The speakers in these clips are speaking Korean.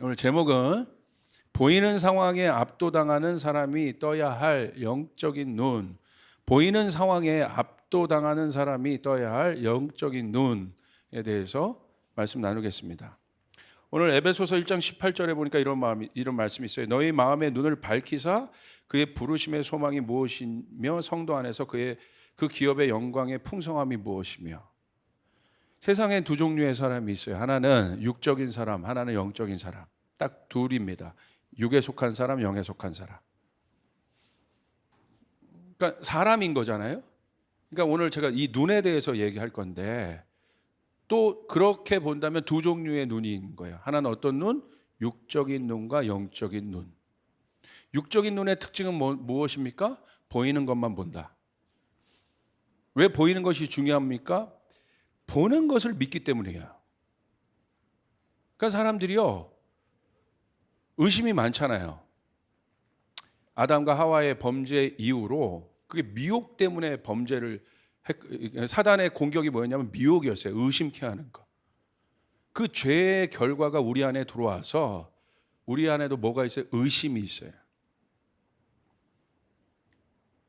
오늘 제목은 보이는 상황에 압도당하는 사람이 떠야 할 영적인 눈. 보이는 상황에 압도당하는 사람이 떠야 할 영적인 눈에 대해서 말씀 나누겠습니다. 오늘 에베소서 1장 18절에 보니까 이런 말씀이 있어요. 너희 마음의 눈을 밝히사 그의 부르심의 소망이 무엇이며 성도 안에서 그 기업의 영광의 풍성함이 무엇이며. 세상에 두 종류의 사람이 있어요. 하나는 육적인 사람, 하나는 영적인 사람. 딱 둘입니다. 육에 속한 사람, 영에 속한 사람. 그러니까 사람인 거잖아요. 그러니까 오늘 제가 이 눈에 대해서 얘기할 건데 또 그렇게 본다면 두 종류의 눈인 거예요. 하나는 어떤 눈? 육적인 눈과 영적인 눈. 육적인 눈의 특징은 무엇입니까? 보이는 것만 본다. 왜 보이는 것이 중요합니까? 보는 것을 믿기 때문이에요. 그러니까 사람들이요, 의심이 많잖아요. 아담과 하와의 범죄 이후로 그게 미혹 때문에 사단의 공격이 뭐였냐면 미혹이었어요. 의심케 하는 거. 그 죄의 결과가 우리 안에 들어와서 우리 안에도 뭐가 있어요? 의심이 있어요.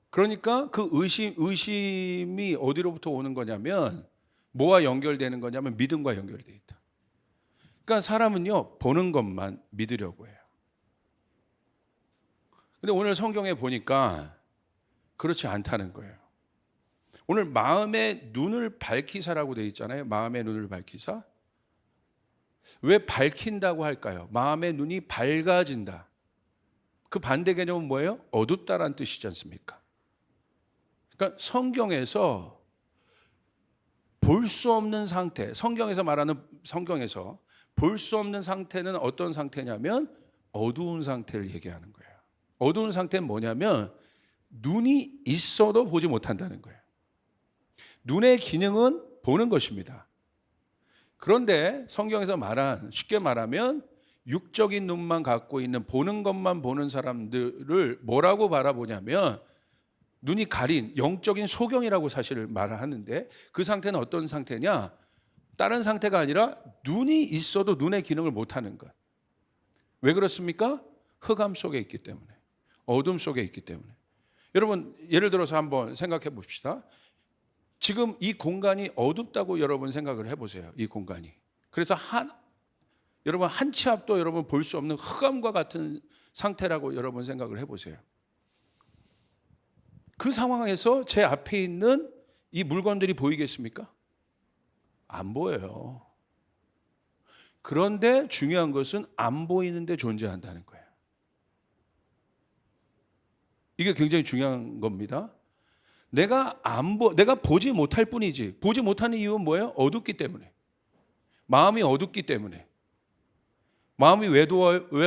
그러니까 그 의심이 어디로부터 오는 거냐면 뭐와 연결되는 거냐면 믿음과 연결되어 있다. 그러니까 사람은요, 보는 것만 믿으려고 해요. 근데 오늘 성경에 보니까 그렇지 않다는 거예요. 오늘 마음의 눈을 밝히사라고 되어 있잖아요. 마음의 눈을 밝히사. 왜 밝힌다고 할까요? 마음의 눈이 밝아진다. 그 반대 개념은 뭐예요? 어둡다라는 뜻이지 않습니까? 그러니까 성경에서 볼 수 없는 상태, 성경에서 볼 수 없는 상태는 어떤 상태냐면 어두운 상태를 얘기하는 거예요. 어두운 상태는 뭐냐면 눈이 있어도 보지 못한다는 거예요. 눈의 기능은 보는 것입니다. 그런데 성경에서 쉽게 말하면 육적인 눈만 갖고 있는 보는 것만 보는 사람들을 뭐라고 바라보냐면 눈이 가린 영적인 소경이라고 사실 말을 하는데 그 상태는 어떤 상태냐? 다른 상태가 아니라 눈이 있어도 눈의 기능을 못하는 것. 왜 그렇습니까? 흑암 속에 있기 때문에, 어둠 속에 있기 때문에. 여러분 예를 들어서 한번 생각해 봅시다. 지금 이 공간이 어둡다고 여러분 생각을 해보세요. 이 공간이. 그래서 여러분 한 치 앞도 여러분 볼 수 없는 흑암과 같은 상태라고 여러분 생각을 해보세요. 그 상황에서 제 앞에 있는 이 물건들이 보이겠습니까? 안 보여요. 그런데 중요한 것은 안 보이는데 존재한다는 거예요. 이게 굉장히 중요한 겁니다. 내가 보지 못할 뿐이지. 보지 못하는 이유는 뭐예요? 어둡기 때문에. 마음이 어둡기 때문에. 마음이 왜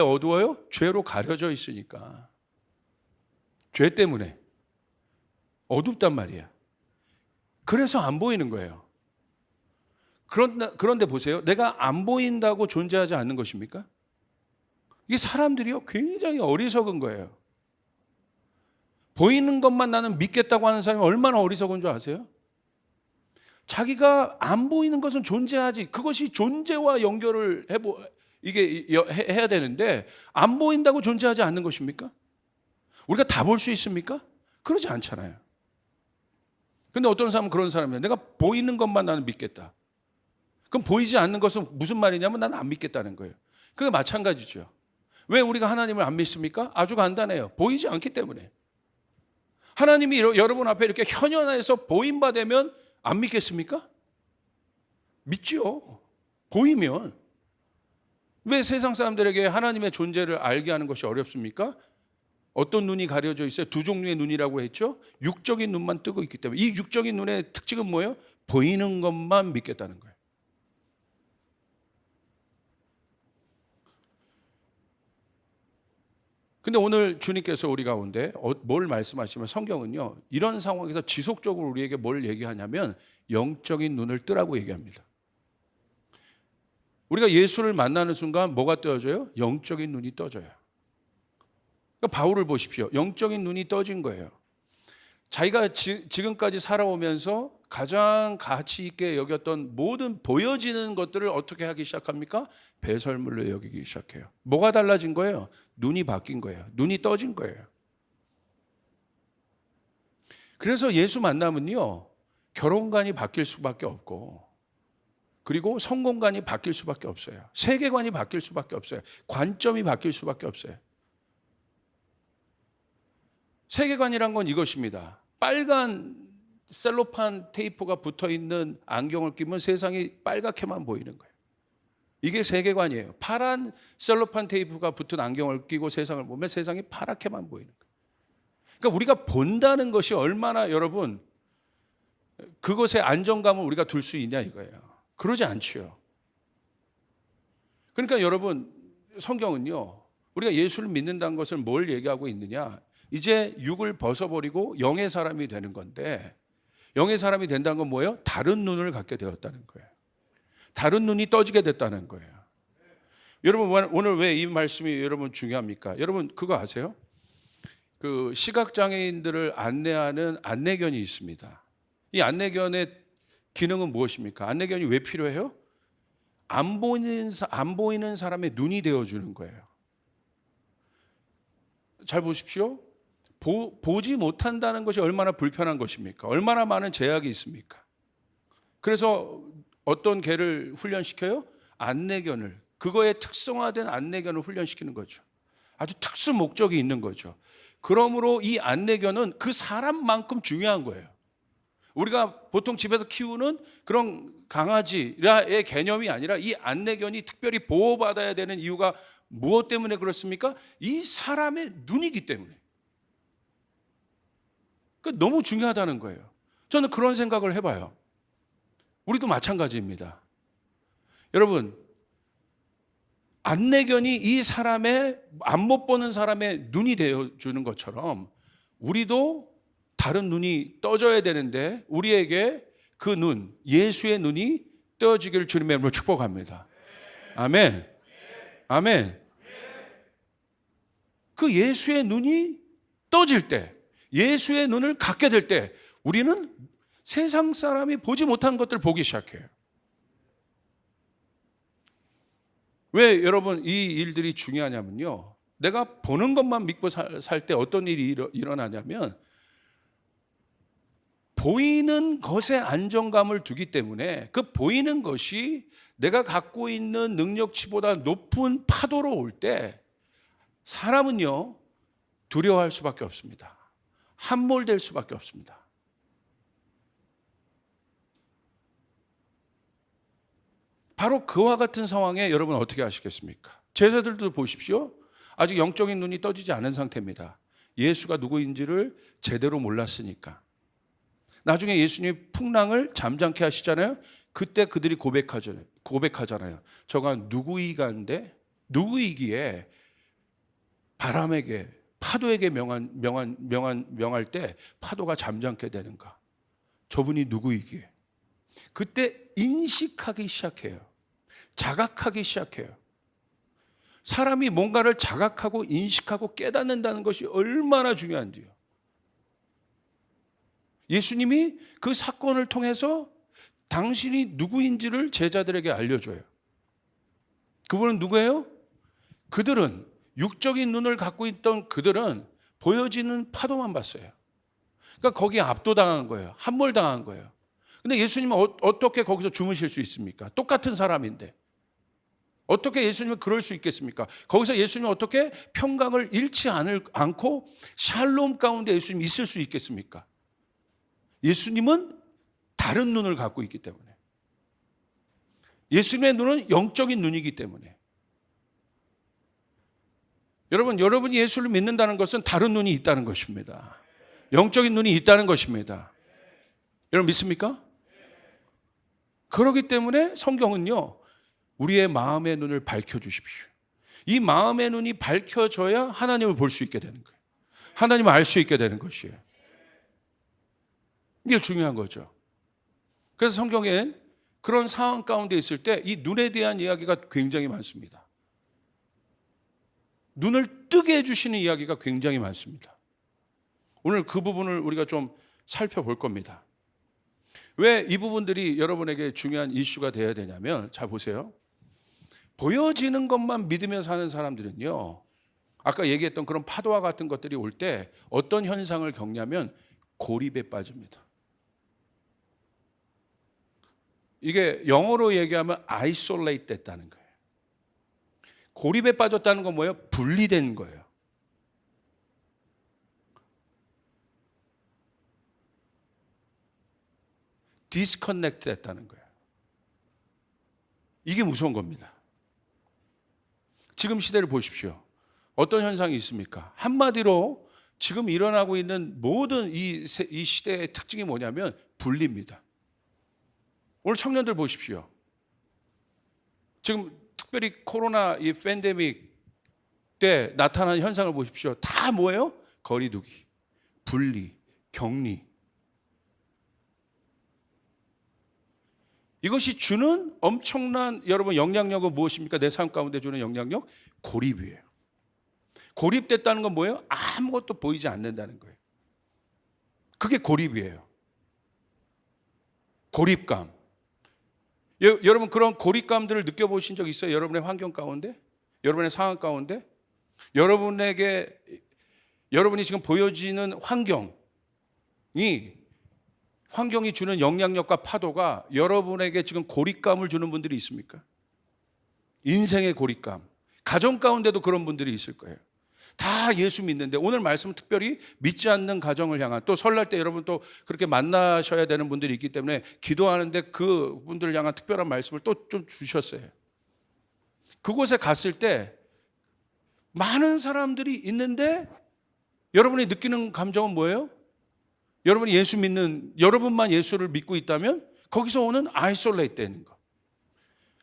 어두워요? 죄로 가려져 있으니까. 죄 때문에. 어둡단 말이야. 그래서 안 보이는 거예요. 그런데 보세요. 내가 안 보인다고 존재하지 않는 것입니까? 이게 사람들이요, 굉장히 어리석은 거예요. 보이는 것만 나는 믿겠다고 하는 사람이 얼마나 어리석은 줄 아세요? 자기가 안 보이는 것은 존재하지. 그것이 존재와 연결을 해야 되는데 안 보인다고 존재하지 않는 것입니까? 우리가 다 볼 수 있습니까? 그러지 않잖아요. 근데 어떤 사람은 그런 사람이에요. 내가 보이는 것만 나는 믿겠다. 그럼 보이지 않는 것은 무슨 말이냐면 나는 안 믿겠다는 거예요. 그게 마찬가지죠. 왜 우리가 하나님을 안 믿습니까? 아주 간단해요. 보이지 않기 때문에. 하나님이 여러분 앞에 이렇게 현현해서 보임바 되면 안 믿겠습니까? 믿죠. 보이면. 왜 세상 사람들에게 하나님의 존재를 알게 하는 것이 어렵습니까? 어떤 눈이 가려져 있어요? 두 종류의 눈이라고 했죠? 육적인 눈만 뜨고 있기 때문에. 이 육적인 눈의 특징은 뭐예요? 보이는 것만 믿겠다는 거예요. 근데 오늘 주님께서 우리 가운데 뭘 말씀하시면 성경은요, 이런 상황에서 지속적으로 우리에게 뭘 얘기하냐면 영적인 눈을 뜨라고 얘기합니다. 우리가 예수를 만나는 순간 뭐가 떠져요? 영적인 눈이 떠져요. 그러니까 바울을 보십시오. 영적인 눈이 떠진 거예요. 자기가 지금까지 살아오면서 가장 가치 있게 여겼던 모든 보여지는 것들을 어떻게 하기 시작합니까? 배설물로 여기기 시작해요. 뭐가 달라진 거예요? 눈이 바뀐 거예요. 눈이 떠진 거예요. 그래서 예수 만나면요, 결혼관이 바뀔 수밖에 없고, 그리고 성공관이 바뀔 수밖에 없어요. 세계관이 바뀔 수밖에 없어요. 관점이 바뀔 수밖에 없어요. 세계관이란 건 이것입니다. 빨간 셀로판 테이프가 붙어 있는 안경을 끼면 세상이 빨갛게만 보이는 거예요. 이게 세계관이에요. 파란 셀로판 테이프가 붙은 안경을 끼고 세상을 보면 세상이 파랗게만 보이는 거예요. 그러니까 우리가 본다는 것이 얼마나 여러분 그것에 안정감을 우리가 둘 수 있냐 이거예요. 그러지 않지요. 그러니까 여러분 성경은요, 우리가 예수를 믿는다는 것을 뭘 얘기하고 있느냐, 이제 육을 벗어버리고 영의 사람이 되는 건데, 영의 사람이 된다는 건 뭐예요? 다른 눈을 갖게 되었다는 거예요. 다른 눈이 떠지게 됐다는 거예요. 여러분 오늘 왜 이 말씀이 여러분 중요합니까? 여러분 그거 아세요? 그 시각장애인들을 안내하는 안내견이 있습니다. 이 안내견의 기능은 무엇입니까? 안내견이 왜 필요해요? 안 보이는 사람의 눈이 되어주는 거예요. 잘 보십시오. 보지 못한다는 것이 얼마나 불편한 것입니까? 얼마나 많은 제약이 있습니까? 그래서 어떤 개를 훈련시켜요? 안내견을, 그거에 특성화된 안내견을 훈련시키는 거죠. 아주 특수 목적이 있는 거죠. 그러므로 이 안내견은 그 사람만큼 중요한 거예요. 우리가 보통 집에서 키우는 그런 강아지의 개념이 아니라 이 안내견이 특별히 보호받아야 되는 이유가 무엇 때문에 그렇습니까? 이 사람의 눈이기 때문에. 그러니까 너무 중요하다는 거예요. 저는 그런 생각을 해봐요. 우리도 마찬가지입니다. 여러분, 안내견이 이 사람의 안 못 보는 사람의 눈이 되어주는 것처럼 우리도 다른 눈이 떠져야 되는데 우리에게 그 눈, 예수의 눈이 떠지기를 주님의 이름으로 축복합니다. 아멘. 아멘. 그 예수의 눈이 떠질 때, 예수의 눈을 갖게 될 때 우리는 세상 사람이 보지 못한 것들을 보기 시작해요. 왜 여러분 이 일들이 중요하냐면요, 내가 보는 것만 믿고 살 때 어떤 일이 일어나냐면 보이는 것에 안정감을 두기 때문에 그 보이는 것이 내가 갖고 있는 능력치보다 높은 파도로 올 때 사람은요 두려워할 수밖에 없습니다. 함몰될 수밖에 없습니다. 바로 그와 같은 상황에 여러분 어떻게 하시겠습니까? 제자들도 보십시오. 아직 영적인 눈이 떠지지 않은 상태입니다. 예수가 누구인지를 제대로 몰랐으니까. 나중에 예수님이 풍랑을 잠잠케 하시잖아요. 그때 그들이 고백하잖아요. 저가 누구이간데, 누구이기에 바람에게 파도에게 명할 때 파도가 잠잠게 되는가? 저분이 누구이기에? 그때 인식하기 시작해요. 자각하기 시작해요. 사람이 뭔가를 자각하고 인식하고 깨닫는다는 것이 얼마나 중요한지요. 예수님이 그 사건을 통해서 당신이 누구인지를 제자들에게 알려줘요. 그분은 누구예요? 그들은 육적인 눈을 갖고 있던 그들은 보여지는 파도만 봤어요. 그러니까 거기에 압도당한 거예요. 함몰당한 거예요. 근데 예수님은 어떻게 거기서 주무실 수 있습니까? 똑같은 사람인데. 어떻게 예수님은 그럴 수 있겠습니까? 거기서 예수님은 어떻게 평강을 잃지 않고 샬롬 가운데 예수님이 있을 수 있겠습니까? 예수님은 다른 눈을 갖고 있기 때문에. 예수님의 눈은 영적인 눈이기 때문에. 여러분이 예수를 믿는다는 것은 다른 눈이 있다는 것입니다. 영적인 눈이 있다는 것입니다. 여러분 믿습니까? 그렇기 때문에 성경은요, 우리의 마음의 눈을 밝혀주십시오. 이 마음의 눈이 밝혀져야 하나님을 볼 수 있게 되는 거예요. 하나님을 알 수 있게 되는 것이에요. 이게 중요한 거죠. 그래서 성경엔 그런 상황 가운데 있을 때 이 눈에 대한 이야기가 굉장히 많습니다. 눈을 뜨게 해주시는 이야기가 굉장히 많습니다. 오늘 그 부분을 우리가 좀 살펴볼 겁니다. 왜 이 부분들이 여러분에게 중요한 이슈가 되어야 되냐면, 자 보세요. 보여지는 것만 믿으며 사는 사람들은요, 아까 얘기했던 그런 파도와 같은 것들이 올 때 어떤 현상을 겪냐면 고립에 빠집니다. 이게 영어로 얘기하면 isolate 됐다는 거예요. 고립에 빠졌다는 건 뭐예요? 분리된 거예요. 디스커넥트 됐다는 거예요. 이게 무서운 겁니다. 지금 시대를 보십시오. 어떤 현상이 있습니까? 한마디로 지금 일어나고 있는 모든 이 시대의 특징이 뭐냐면 분리입니다. 오늘 청년들 보십시오. 지금 특별히 코로나 이 팬데믹 때 나타난 현상을 보십시오. 다 뭐예요? 거리두기, 분리, 격리. 이것이 주는 엄청난 여러분 영향력은 무엇입니까? 내 삶 가운데 주는 영향력? 고립이에요. 고립됐다는 건 뭐예요? 아무것도 보이지 않는다는 거예요. 그게 고립이에요. 고립감. 여러분 그런 고립감들을 느껴보신 적 있어요? 여러분의 환경 가운데? 여러분의 상황 가운데? 여러분이 지금 보여지는 환경이 주는 영향력과 파도가 여러분에게 지금 고립감을 주는 분들이 있습니까? 인생의 고립감. 가정 가운데도 그런 분들이 있을 거예요. 다 예수 믿는데 오늘 말씀은 특별히 믿지 않는 가정을 향한, 또 설날 때 여러분 또 그렇게 만나셔야 되는 분들이 있기 때문에 기도하는데 그 분들을 향한 특별한 말씀을 또 좀 주셨어요. 그곳에 갔을 때 많은 사람들이 있는데 여러분이 느끼는 감정은 뭐예요? 여러분만 예수를 믿고 있다면 거기서 오는 아이솔레이트 되는 거.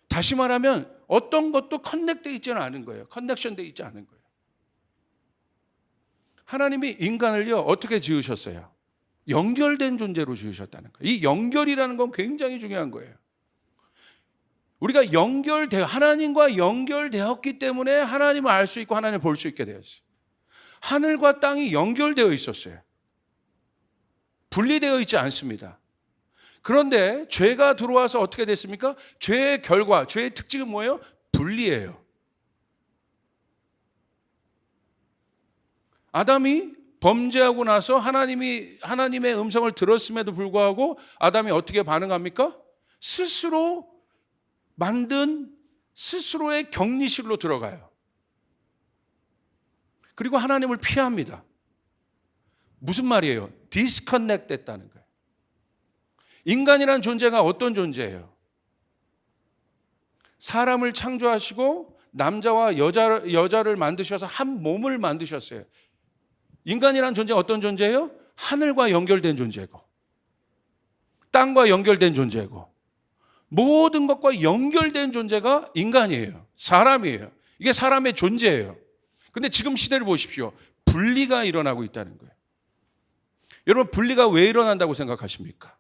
다시 말하면 어떤 것도 커넥되어 있지는 않은 거예요. 커넥션되어 있지 않은 거예요. 하나님이 인간을요 어떻게 지으셨어요? 연결된 존재로 지으셨다는 거예요. 이 연결이라는 건 굉장히 중요한 거예요. 우리가 하나님과 연결되었기 때문에 하나님을 알 수 있고 하나님을 볼 수 있게 되었어요. 하늘과 땅이 연결되어 있었어요. 분리되어 있지 않습니다. 그런데 죄가 들어와서 어떻게 됐습니까? 죄의 결과, 죄의 특징은 뭐예요? 분리예요. 아담이 범죄하고 나서 하나님의 음성을 들었음에도 불구하고 아담이 어떻게 반응합니까? 스스로 만든 스스로의 격리실로 들어가요. 그리고 하나님을 피합니다. 무슨 말이에요? 디스커넥트 됐다는 거예요. 인간이라는 존재가 어떤 존재예요? 사람을 창조하시고 남자와 여자를 만드셔서 한 몸을 만드셨어요. 인간이라는 존재가 어떤 존재예요? 하늘과 연결된 존재고 땅과 연결된 존재고 모든 것과 연결된 존재가 인간이에요. 사람이에요. 이게 사람의 존재예요. 근데 지금 시대를 보십시오. 분리가 일어나고 있다는 거예요. 여러분 분리가 왜 일어난다고 생각하십니까?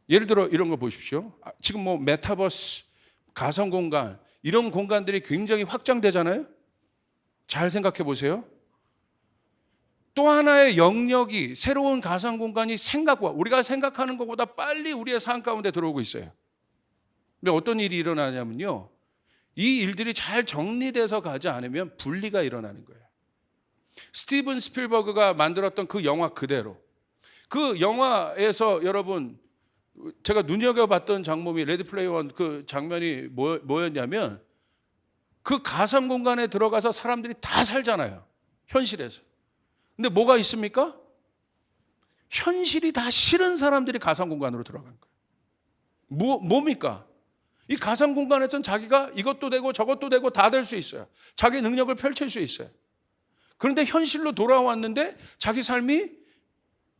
예를 들어 이런 거 보십시오. 지금 메타버스, 가상공간 이런 공간들이 굉장히 확장되잖아요. 잘 생각해 보세요. 또 하나의 영역이 새로운 가상공간이 우리가 생각하는 것보다 빨리 우리의 삶 가운데 들어오고 있어요. 근데 어떤 일이 일어나냐면요. 이 일들이 잘 정리돼서 가지 않으면 분리가 일어나는 거예요. 스티븐 스필버그가 만들었던 그 영화 그대로. 그 영화에서 여러분 제가 눈여겨봤던 장면이 레디 플레이어 원 그 장면이 뭐였냐면 그 가상 공간에 들어가서 사람들이 다 살잖아요. 현실에서. 근데 뭐가 있습니까? 현실이 다 싫은 사람들이 가상 공간으로 들어간 거예요. 뭡니까? 이 가상 공간에서는 자기가 이것도 되고 저것도 되고 다 될 수 있어요. 자기 능력을 펼칠 수 있어요. 그런데 현실로 돌아왔는데 자기 삶이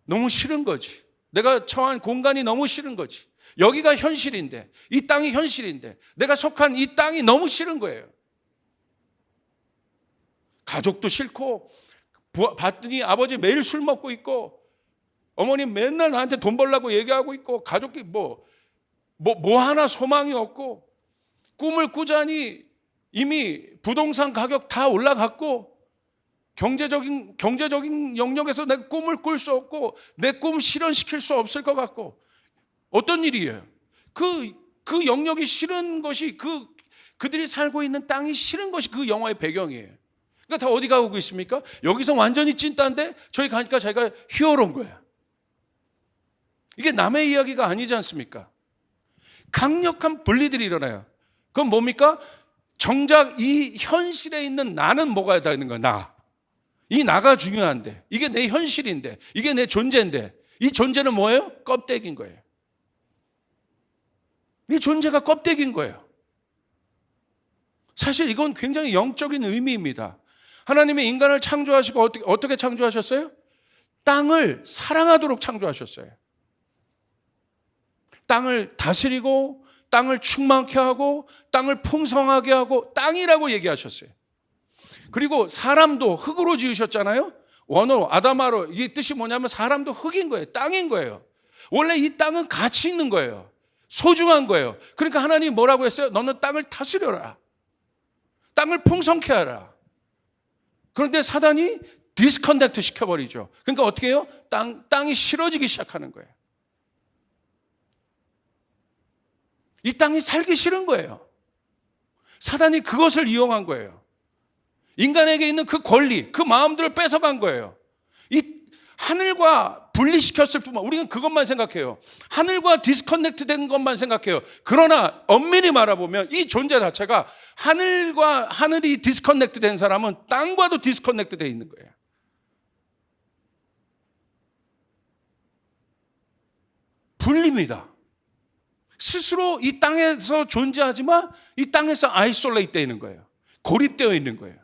너무 싫은 거지. 내가 처한 공간이 너무 싫은 거지. 여기가 현실인데, 이 땅이 현실인데, 내가 속한 이 땅이 너무 싫은 거예요. 가족도 싫고, 봤더니 아버지 매일 술 먹고 있고, 어머니 맨날 나한테 돈 벌라고 얘기하고 있고, 가족이 뭐 하나 소망이 없고, 꿈을 꾸자니 이미 부동산 가격 다 올라갔고, 경제적인 영역에서 내 꿈을 꿀 수 없고 내 꿈 실현시킬 수 없을 것 같고 어떤 일이에요? 그 영역이 싫은 것이 그들이 살고 있는 땅이 싫은 것이 그 영화의 배경이에요. 그러니까 다 어디 가고 있습니까? 여기서 완전히 찐따인데 저기 가니까 자기가 히어로인 거야. 이게 남의 이야기가 아니지 않습니까? 강력한 분리들이 일어나요. 그건 뭡니까? 정작 이 현실에 있는 나는 뭐가 되는 거야? 나. 이 나가 중요한데, 이게 내 현실인데, 이게 내 존재인데, 이 존재는 뭐예요? 껍데기인 거예요. 이 존재가 껍데기인 거예요. 사실 이건 굉장히 영적인 의미입니다. 하나님이 인간을 창조하시고 어떻게 창조하셨어요? 땅을 사랑하도록 창조하셨어요. 땅을 다스리고 땅을 충만케 하고 땅을 풍성하게 하고 땅이라고 얘기하셨어요. 그리고 사람도 흙으로 지으셨잖아요. 원어로 아담아로, 이 뜻이 뭐냐면 사람도 흙인 거예요. 땅인 거예요. 원래 이 땅은 가치 있는 거예요. 소중한 거예요. 그러니까 하나님이 뭐라고 했어요? 너는 땅을 다스려라. 땅을 풍성케 하라. 그런데 사단이 디스커넥트 시켜버리죠. 그러니까 어떻게 해요? 땅이 싫어지기 시작하는 거예요. 이 땅이 살기 싫은 거예요. 사단이 그것을 이용한 거예요. 인간에게 있는 그 권리, 그 마음들을 뺏어간 거예요. 이 하늘과 분리시켰을 뿐만, 우리는 그것만 생각해요. 하늘과 디스커넥트 된 것만 생각해요. 그러나 엄밀히 말해보면 이 존재 자체가 하늘이 디스커넥트 된 사람은 땅과도 디스커넥트 되어 있는 거예요. 분리입니다. 스스로 이 땅에서 존재하지만 이 땅에서 아이솔레이트 되어 있는 거예요. 고립되어 있는 거예요.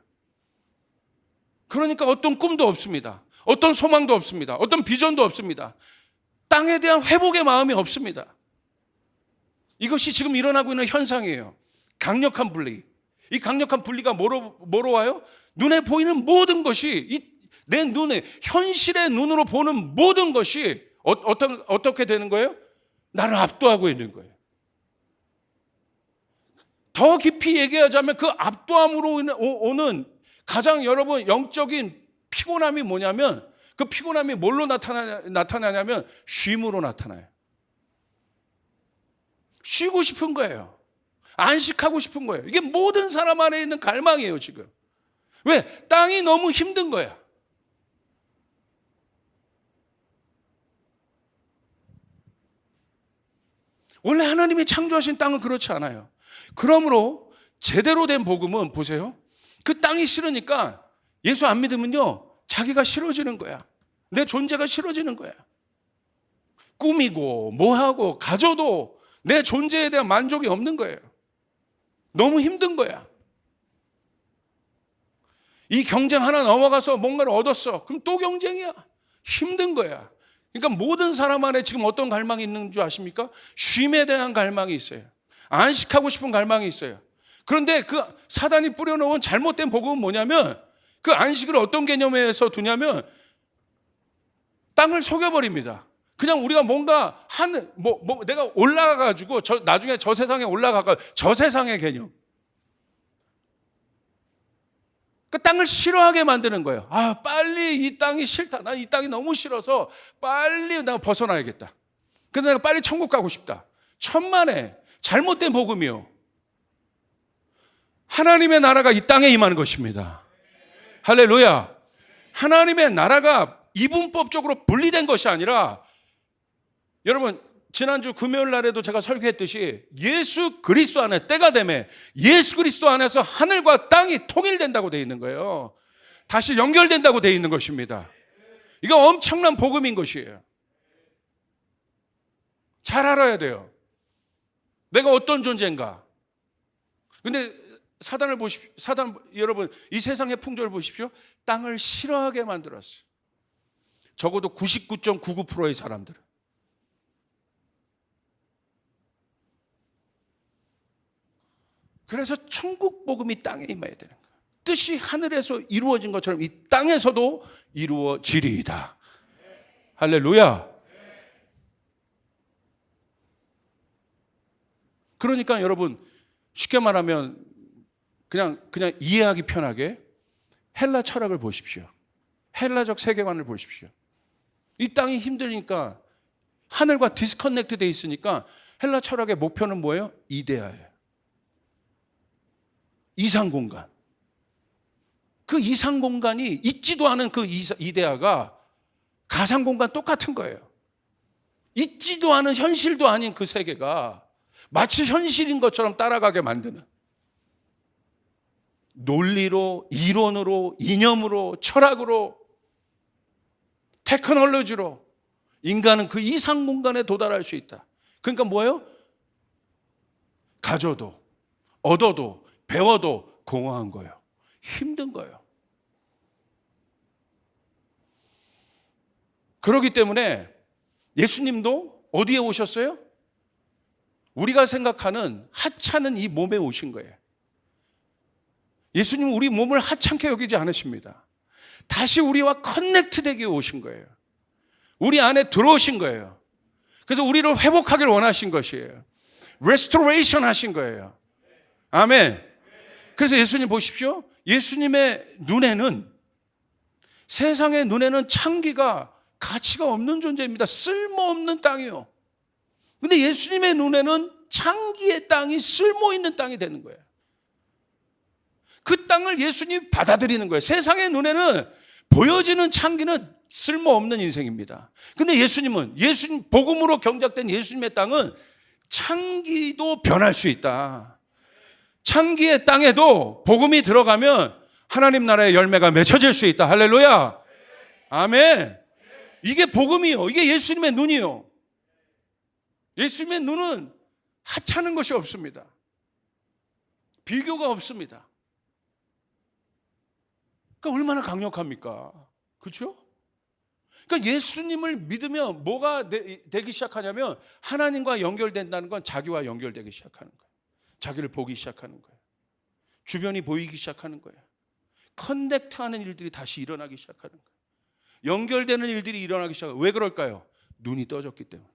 그러니까 어떤 꿈도 없습니다. 어떤 소망도 없습니다. 어떤 비전도 없습니다. 땅에 대한 회복의 마음이 없습니다. 이것이 지금 일어나고 있는 현상이에요. 강력한 분리. 이 강력한 분리가 뭐로 와요? 눈에 보이는 모든 것이, 내 눈에, 현실의 눈으로 보는 모든 것이 어떻게 되는 거예요? 나를 압도하고 있는 거예요. 더 깊이 얘기하자면 그 압도함으로 오는 가장 여러분 영적인 피곤함이 뭐냐면, 그 피곤함이 뭘로 나타나냐면 쉼으로 나타나요. 쉬고 싶은 거예요. 안식하고 싶은 거예요. 이게 모든 사람 안에 있는 갈망이에요 지금. 왜? 땅이 너무 힘든 거야. 원래 하나님이 창조하신 땅은 그렇지 않아요. 그러므로 제대로 된 복음은 보세요. 그 땅이 싫으니까 예수 안 믿으면요, 자기가 싫어지는 거야. 내 존재가 싫어지는 거야. 꾸미고 뭐하고 가져도 내 존재에 대한 만족이 없는 거예요. 너무 힘든 거야. 이 경쟁 하나 넘어가서 뭔가를 얻었어. 그럼 또 경쟁이야. 힘든 거야. 그러니까 모든 사람 안에 지금 어떤 갈망이 있는 줄 아십니까? 쉼에 대한 갈망이 있어요. 안식하고 싶은 갈망이 있어요. 그런데 그 사단이 뿌려놓은 잘못된 복음은 뭐냐면, 그 안식을 어떤 개념에서 두냐면 땅을 속여버립니다. 그냥 우리가 뭔가 내가 올라가가지고 나중에 저 세상에 올라가가 저 세상의 개념. 그 땅을 싫어하게 만드는 거예요. 아, 빨리 이 땅이 싫다. 난 이 땅이 너무 싫어서 빨리 내가 벗어나야겠다. 그래서 내가 빨리 천국 가고 싶다. 천만에 잘못된 복음이요. 하나님의 나라가 이 땅에 임하는 것입니다. 할렐루야. 하나님의 나라가 이분법적으로 분리된 것이 아니라, 여러분 지난주 금요일 날에도 제가 설교했듯이 예수 그리스도 안에 때가 되매 예수 그리스도 안에서 하늘과 땅이 통일된다고 되어 있는 거예요. 다시 연결된다고 되어 있는 것입니다. 이거 엄청난 복음인 것이에요. 잘 알아야 돼요. 내가 어떤 존재인가. 근데 사단 여러분, 이 세상의 풍조를 보십시오. 땅을 싫어하게 만들었어요. 적어도 99.99%의 사람들은. 그래서 천국 복음이 땅에 임해야 되는 거예요. 뜻이 하늘에서 이루어진 것처럼 이 땅에서도 이루어지리이다. 할렐루야. 그러니까 여러분, 쉽게 말하면 그냥 이해하기 편하게 헬라 철학을 보십시오. 헬라적 세계관을 보십시오. 이 땅이 힘드니까 하늘과 디스커넥트 돼 있으니까 헬라 철학의 목표는 뭐예요? 이데아예요. 이상 공간. 그 이상 공간이 있지도 않은 그 이데아가 가상 공간 똑같은 거예요. 있지도 않은 현실도 아닌 그 세계가 마치 현실인 것처럼 따라가게 만드는, 논리로, 이론으로, 이념으로, 철학으로, 테크놀로지로 인간은 그 이상 공간에 도달할 수 있다. 그러니까 뭐예요? 가져도, 얻어도, 배워도 공허한 거예요. 힘든 거예요. 그렇기 때문에 예수님도 어디에 오셨어요? 우리가 생각하는 하찮은 이 몸에 오신 거예요. 예수님은 우리 몸을 하찮게 여기지 않으십니다. 다시 우리와 커넥트되게 오신 거예요. 우리 안에 들어오신 거예요. 그래서 우리를 회복하기를 원하신 것이에요. 레스토레이션 하신 거예요. 아멘. 그래서 예수님 보십시오. 예수님의 눈에는, 세상의 눈에는 창기가 가치가 없는 존재입니다. 쓸모없는 땅이요. 근데 예수님의 눈에는 창기의 땅이 쓸모있는 땅이 되는 거예요. 그 땅을 예수님이 받아들이는 거예요. 세상의 눈에는 보여지는 창기는 쓸모없는 인생입니다. 근데 예수님은, 예수님 복음으로 경작된 예수님의 땅은 창기도 변할 수 있다. 창기의 땅에도 복음이 들어가면 하나님 나라의 열매가 맺혀질 수 있다. 할렐루야. 아멘. 이게 복음이요. 이게 예수님의 눈이요. 예수님의 눈은 하찮은 것이 없습니다. 비교가 없습니다. 그러니까 얼마나 강력합니까? 그렇죠? 그러니까 예수님을 믿으면 뭐가 되기 시작하냐면 하나님과 연결된다는 건 자기와 연결되기 시작하는 거예요. 자기를 보기 시작하는 거예요. 주변이 보이기 시작하는 거예요. 커넥트하는 일들이 다시 일어나기 시작하는 거예요. 연결되는 일들이 일어나기 시작해요. 왜 그럴까요? 눈이 떠졌기 때문에.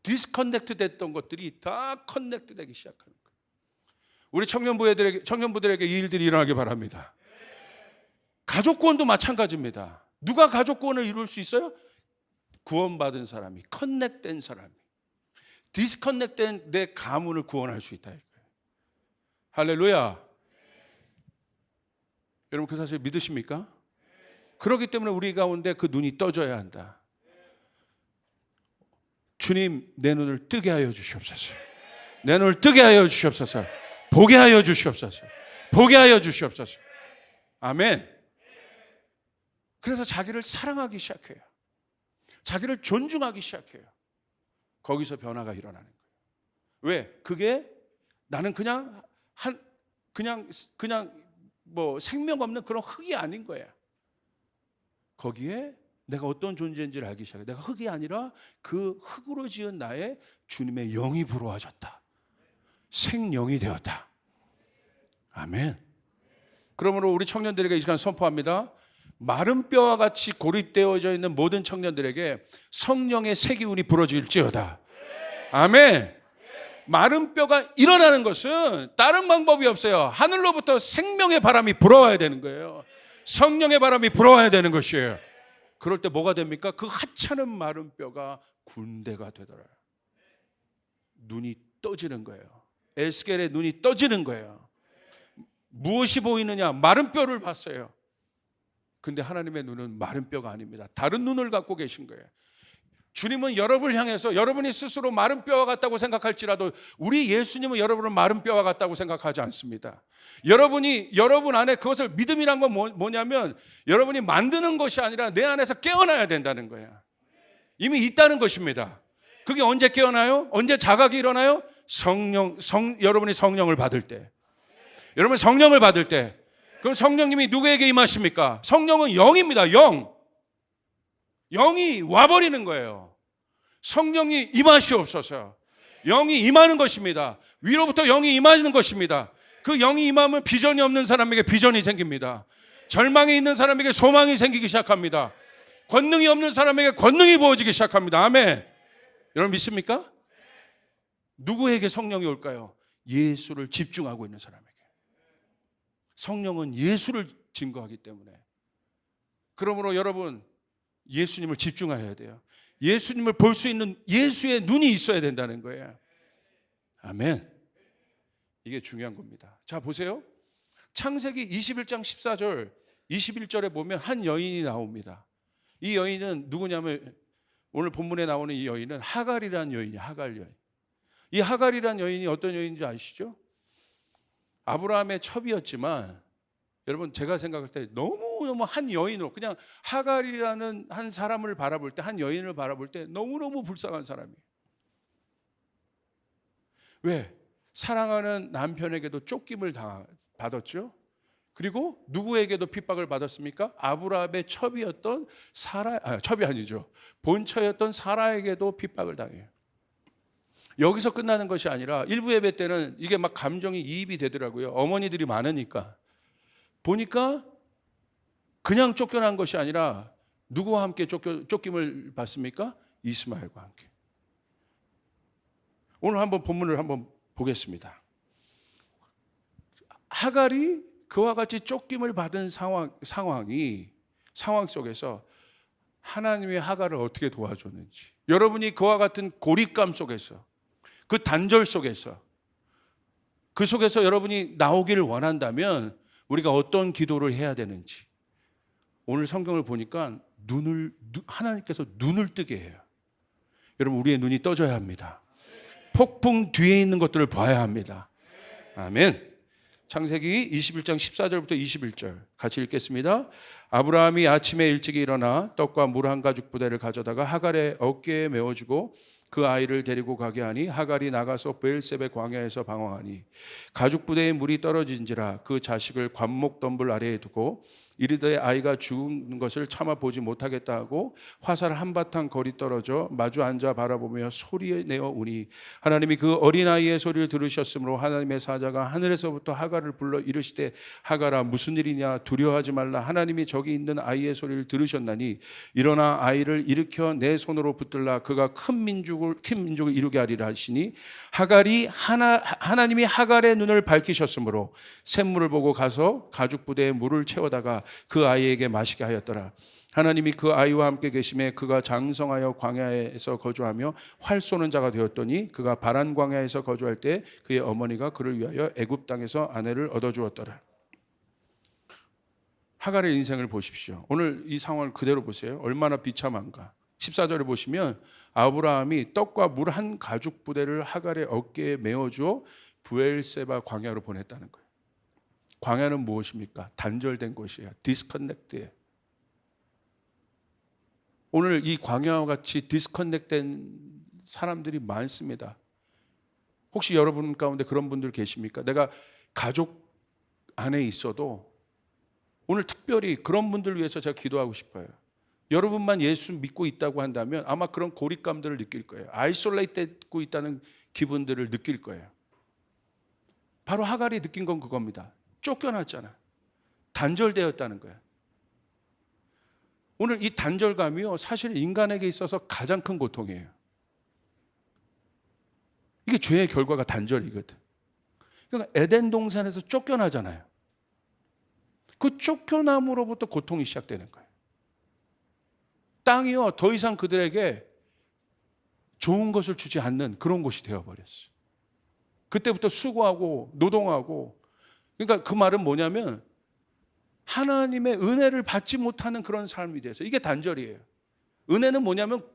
디스커넥트 됐던 것들이 다 커넥트 되기 시작하는 거예요. 우리 청년부들에게 이 일들이 일어나기 바랍니다. 가족구원도 마찬가지입니다. 누가 가족구원을 이룰 수 있어요? 구원받은 사람이, 커넥트된 사람이. 디스커넥트된 내 가문을 구원할 수 있다. 할렐루야. 여러분 그 사실 믿으십니까? 그렇기 때문에 우리 가운데 그 눈이 떠져야 한다. 주님, 내 눈을 뜨게 하여 주시옵소서. 내 눈을 뜨게 하여 주시옵소서. 보게 하여 주시옵소서. 보게 하여 주시옵소서. 아멘. 그래서 자기를 사랑하기 시작해요. 자기를 존중하기 시작해요. 거기서 변화가 일어나는 거예요. 왜? 그게 나는 그냥 뭐 생명 없는 그런 흙이 아닌 거야. 거기에 내가 어떤 존재인지를 알기 시작해. 내가 흙이 아니라 그 흙으로 지은 나의 주님의 영이 불어와졌다. 생명이 되었다. 아멘. 그러므로 우리 청년들에게 이 시간 선포합니다. 마른 뼈와 같이 고립되어져 있는 모든 청년들에게 성령의 새 기운이 불어질지어다. 아멘. 마른 뼈가 일어나는 것은 다른 방법이 없어요. 하늘로부터 생명의 바람이 불어와야 되는 거예요. 성령의 바람이 불어와야 되는 것이에요. 그럴 때 뭐가 됩니까? 그 하찮은 마른 뼈가 군대가 되더라고요. 눈이 떠지는 거예요. 에스겔의 눈이 떠지는 거예요. 무엇이 보이느냐? 마른 뼈를 봤어요. 근데 하나님의 눈은 마른 뼈가 아닙니다. 다른 눈을 갖고 계신 거예요. 주님은 여러분을 향해서 여러분이 스스로 마른 뼈와 같다고 생각할지라도 우리 예수님은 여러분을 마른 뼈와 같다고 생각하지 않습니다. 여러분 안에 그것을 믿음이란 건 뭐냐면 여러분이 만드는 것이 아니라 내 안에서 깨어나야 된다는 거야. 이미 있다는 것입니다. 그게 언제 깨어나요? 언제 자각이 일어나요? 여러분이 성령을 받을 때. 여러분 성령을 받을 때. 그럼 성령님이 누구에게 임하십니까? 성령은 영입니다. 영이 와버리는 거예요. 성령이 임하시옵소서. 영이 임하는 것입니다. 위로부터 영이 임하는 것입니다. 그 영이 임하면 비전이 없는 사람에게 비전이 생깁니다. 절망이 있는 사람에게 소망이 생기기 시작합니다. 권능이 없는 사람에게 권능이 부어지기 시작합니다. 아멘. 여러분 믿습니까? 누구에게 성령이 올까요? 예수를 집중하고 있는 사람에게. 성령은 예수를 증거하기 때문에. 그러므로 여러분, 예수님을 집중해야 돼요. 예수님을 볼 수 있는 예수의 눈이 있어야 된다는 거예요. 아멘. 이게 중요한 겁니다. 자, 보세요. 창세기 21장 14절, 21절에 보면 한 여인이 나옵니다. 이 여인은 누구냐면 오늘 본문에 나오는 이 여인은 하갈이라는 여인이에요. 하갈 여인. 이 하갈이라는 여인이 어떤 여인인지 아시죠? 아브라함의 첩이었지만 여러분, 제가 생각할 때 너무너무 한 여인으로, 그냥 하갈이라는 한 사람을 바라볼 때, 한 여인을 바라볼 때 너무너무 불쌍한 사람이에요. 왜? 사랑하는 남편에게도 쫓김을 받았죠. 그리고 누구에게도 핍박을 받았습니까? 아브라함의 첩이었던 첩이 아니죠. 본처였던 사라에게도 핍박을 당해요. 여기서 끝나는 것이 아니라 일부 예배 때는 이게 막 감정이 이입이 되더라고요. 어머니들이 많으니까. 보니까 그냥 쫓겨난 것이 아니라 누구와 함께 쫓김을 받습니까? 이스마엘과 함께. 오늘 한번 본문을 한번 보겠습니다. 하갈이 그와 같이 쫓김을 받은 상황 속에서 하나님의 하갈을 어떻게 도와줬는지, 여러분이 그와 같은 고립감 속에서, 그 단절 속에서, 그 속에서 여러분이 나오기를 원한다면 우리가 어떤 기도를 해야 되는지 오늘 성경을 보니까 하나님께서 눈을 뜨게 해요. 여러분, 우리의 눈이 떠져야 합니다. 폭풍 뒤에 있는 것들을 봐야 합니다. 아멘. 창세기 21장 14절부터 21절 같이 읽겠습니다. 아브라함이 아침에 일찍 일어나 떡과 물 한 가죽 부대를 가져다가 하갈의 어깨에 메어주고 그 아이를 데리고 가게 하니 하갈이 나가서 브엘세베 광야에서 방황하니 가죽 부대에 물이 떨어진지라 그 자식을 관목 덤불 아래에 두고 이르되 아이가 죽은 것을 참아 보지 못하겠다 하고 화살 한바탕 거리 떨어져 마주 앉아 바라보며 소리내어 우니 하나님이 그 어린아이의 소리를 들으셨으므로 하나님의 사자가 하늘에서부터 하갈을 불러 이르시되 하갈아 무슨 일이냐 두려워하지 말라 하나님이 저기 있는 아이의 소리를 들으셨나니 일어나 아이를 일으켜 내 손으로 붙들라 그가 큰 민족을 이루게 하리라 하시니 하갈이 하나님이 하갈의 눈을 밝히셨으므로 샘물을 보고 가서 가죽 부대에 물을 채워다가 그 아이에게 마시게 하였더라. 하나님이 그 아이와 함께 계심에 그가 장성하여 광야에서 거주하며 활 쏘는 자가 되었더니 그가 바란 광야에서 거주할 때 그의 어머니가 그를 위하여 애굽 땅에서 아내를 얻어주었더라. 하갈의 인생을 보십시오. 오늘 이 상황을 그대로 보세요. 얼마나 비참한가. 14절에 보시면 아브라함이 떡과 물 한 가죽 부대를 하갈의 어깨에 메어주어 브엘세바 광야로 보냈다는 거예요. 광야는 무엇입니까? 단절된 곳이에요. 디스커넥트예요. 오늘 이 광야와 같이 디스커넥트된 사람들이 많습니다. 혹시 여러분 가운데 그런 분들 계십니까? 내가 가족 안에 있어도 오늘 특별히 그런 분들 위해서 제가 기도하고 싶어요. 여러분만 예수 믿고 있다고 한다면 아마 그런 고립감들을 느낄 거예요. 아이솔레이트되고 있다는 기분들을 느낄 거예요. 바로 하갈이 느낀 건 그겁니다. 쫓겨났잖아. 단절되었다는 거야. 오늘 이 단절감이요, 사실 인간에게 있어서 가장 큰 고통이에요. 이게 죄의 결과가 단절이거든. 그러니까 에덴 동산에서 쫓겨나잖아요. 그 쫓겨남으로부터 고통이 시작되는 거예요. 땅이요, 더 이상 그들에게 좋은 것을 주지 않는 그런 곳이 되어버렸어. 그때부터 수고하고 노동하고, 그러니까 그 말은 뭐냐면 하나님의 은혜를 받지 못하는 그런 삶이 돼서, 이게 단절이에요. 은혜는 뭐냐면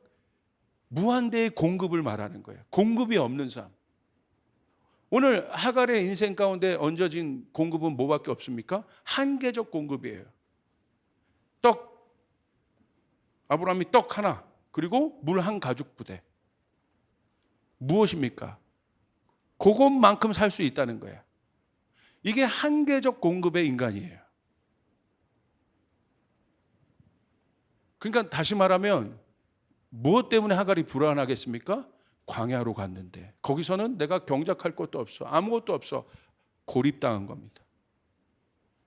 무한대의 공급을 말하는 거예요. 공급이 없는 삶. 오늘 하갈의 인생 가운데 얹어진 공급은 뭐밖에 없습니까? 한계적 공급이에요. 아브라함이 떡 하나, 그리고 물 한 가죽 부대. 무엇입니까? 그것만큼 살 수 있다는 거예요. 이게 한계적 공급의 인간이에요. 그러니까 다시 말하면 무엇 때문에 하갈이 불안하겠습니까? 광야로 갔는데 거기서는 내가 경작할 것도 없어. 아무것도 없어. 고립당한 겁니다.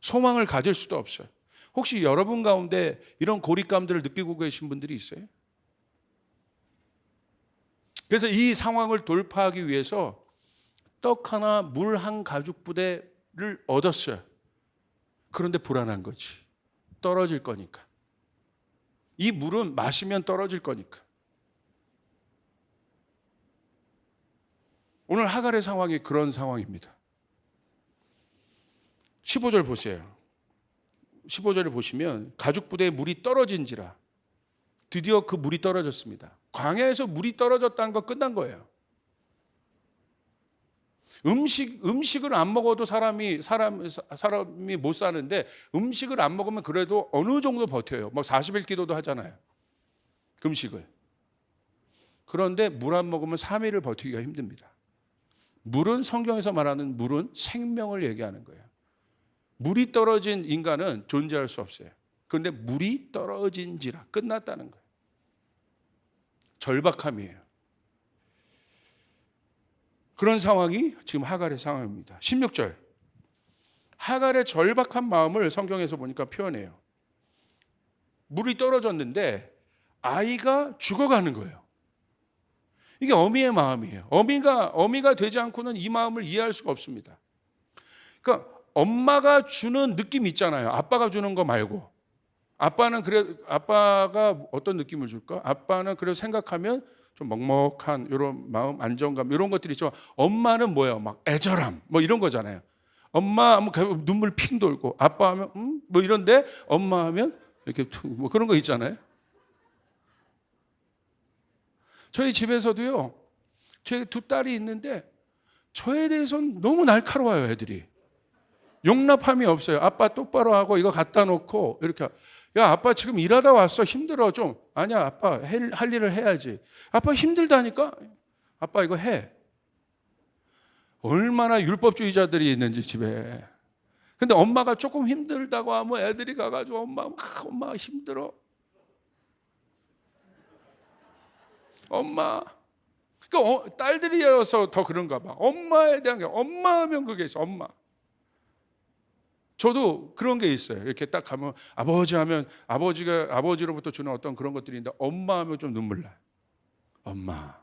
소망을 가질 수도 없어요. 혹시 여러분 가운데 이런 고립감들을 느끼고 계신 분들이 있어요? 그래서 이 상황을 돌파하기 위해서 떡 하나, 물 한 가죽 부대를 얻었어요. 그런데 불안한 거지. 떨어질 거니까. 이 물은 마시면 떨어질 거니까. 오늘 하갈의 상황이 그런 상황입니다. 15절 보세요. 15절을 보시면 가죽 부대에 물이 떨어진지라. 드디어 그 물이 떨어졌습니다. 광야에서 물이 떨어졌다는 건 끝난 거예요. 음식을 안 먹어도 사람이 못 사는데 음식을 안 먹으면 그래도 어느 정도 버텨요. 뭐 40일 기도도 하잖아요. 금식을. 그런데 물 안 먹으면 3일을 버티기가 힘듭니다. 물은 성경에서 말하는 물은 생명을 얘기하는 거예요. 물이 떨어진 인간은 존재할 수 없어요. 그런데 물이 떨어진지라 끝났다는 거예요. 절박함이에요. 그런 상황이 지금 하갈의 상황입니다. 16절. 하갈의 절박한 마음을 성경에서 보니까 표현해요. 물이 떨어졌는데 아이가 죽어가는 거예요. 이게 어미의 마음이에요. 어미가 되지 않고는 이 마음을 이해할 수가 없습니다. 그러니까 엄마가 주는 느낌 있잖아요. 아빠가 주는 거 말고. 아빠가 어떤 느낌을 줄까? 아빠는 그래서 생각하면 좀 먹먹한 이런 마음, 안정감 이런 것들이 있죠. 엄마는 뭐예요? 막 애절함 뭐 이런 거잖아요. 엄마 하면 눈물 핑 돌고, 아빠 하면 뭐 이런데 엄마 하면 이렇게 뭐 그런 거 있잖아요. 저희 집에서도요. 제 두 딸이 있는데 저에 대해서는 너무 날카로워요, 애들이. 용납함이 없어요. 아빠 똑바로 하고 이거 갖다 놓고 이렇게, 야 아빠 지금 일하다 왔어, 힘들어 좀. 아니야 아빠 할 일을 해야지. 아빠 힘들다니까. 아빠 이거 해. 얼마나 율법주의자들이 있는지 집에. 근데 엄마가 조금 힘들다고 하면 애들이 가가지고 엄마 힘들어. 엄마. 그러니까 딸들이어서 더 그런가 봐. 엄마에 대한 게, 엄마 하면 그게 있어. 엄마. 저도 그런 게 있어요. 이렇게 딱 가면 아버지 하면 아버지로부터 주는 어떤 그런 것들이 있는데 엄마 하면 좀 눈물 나요. 엄마.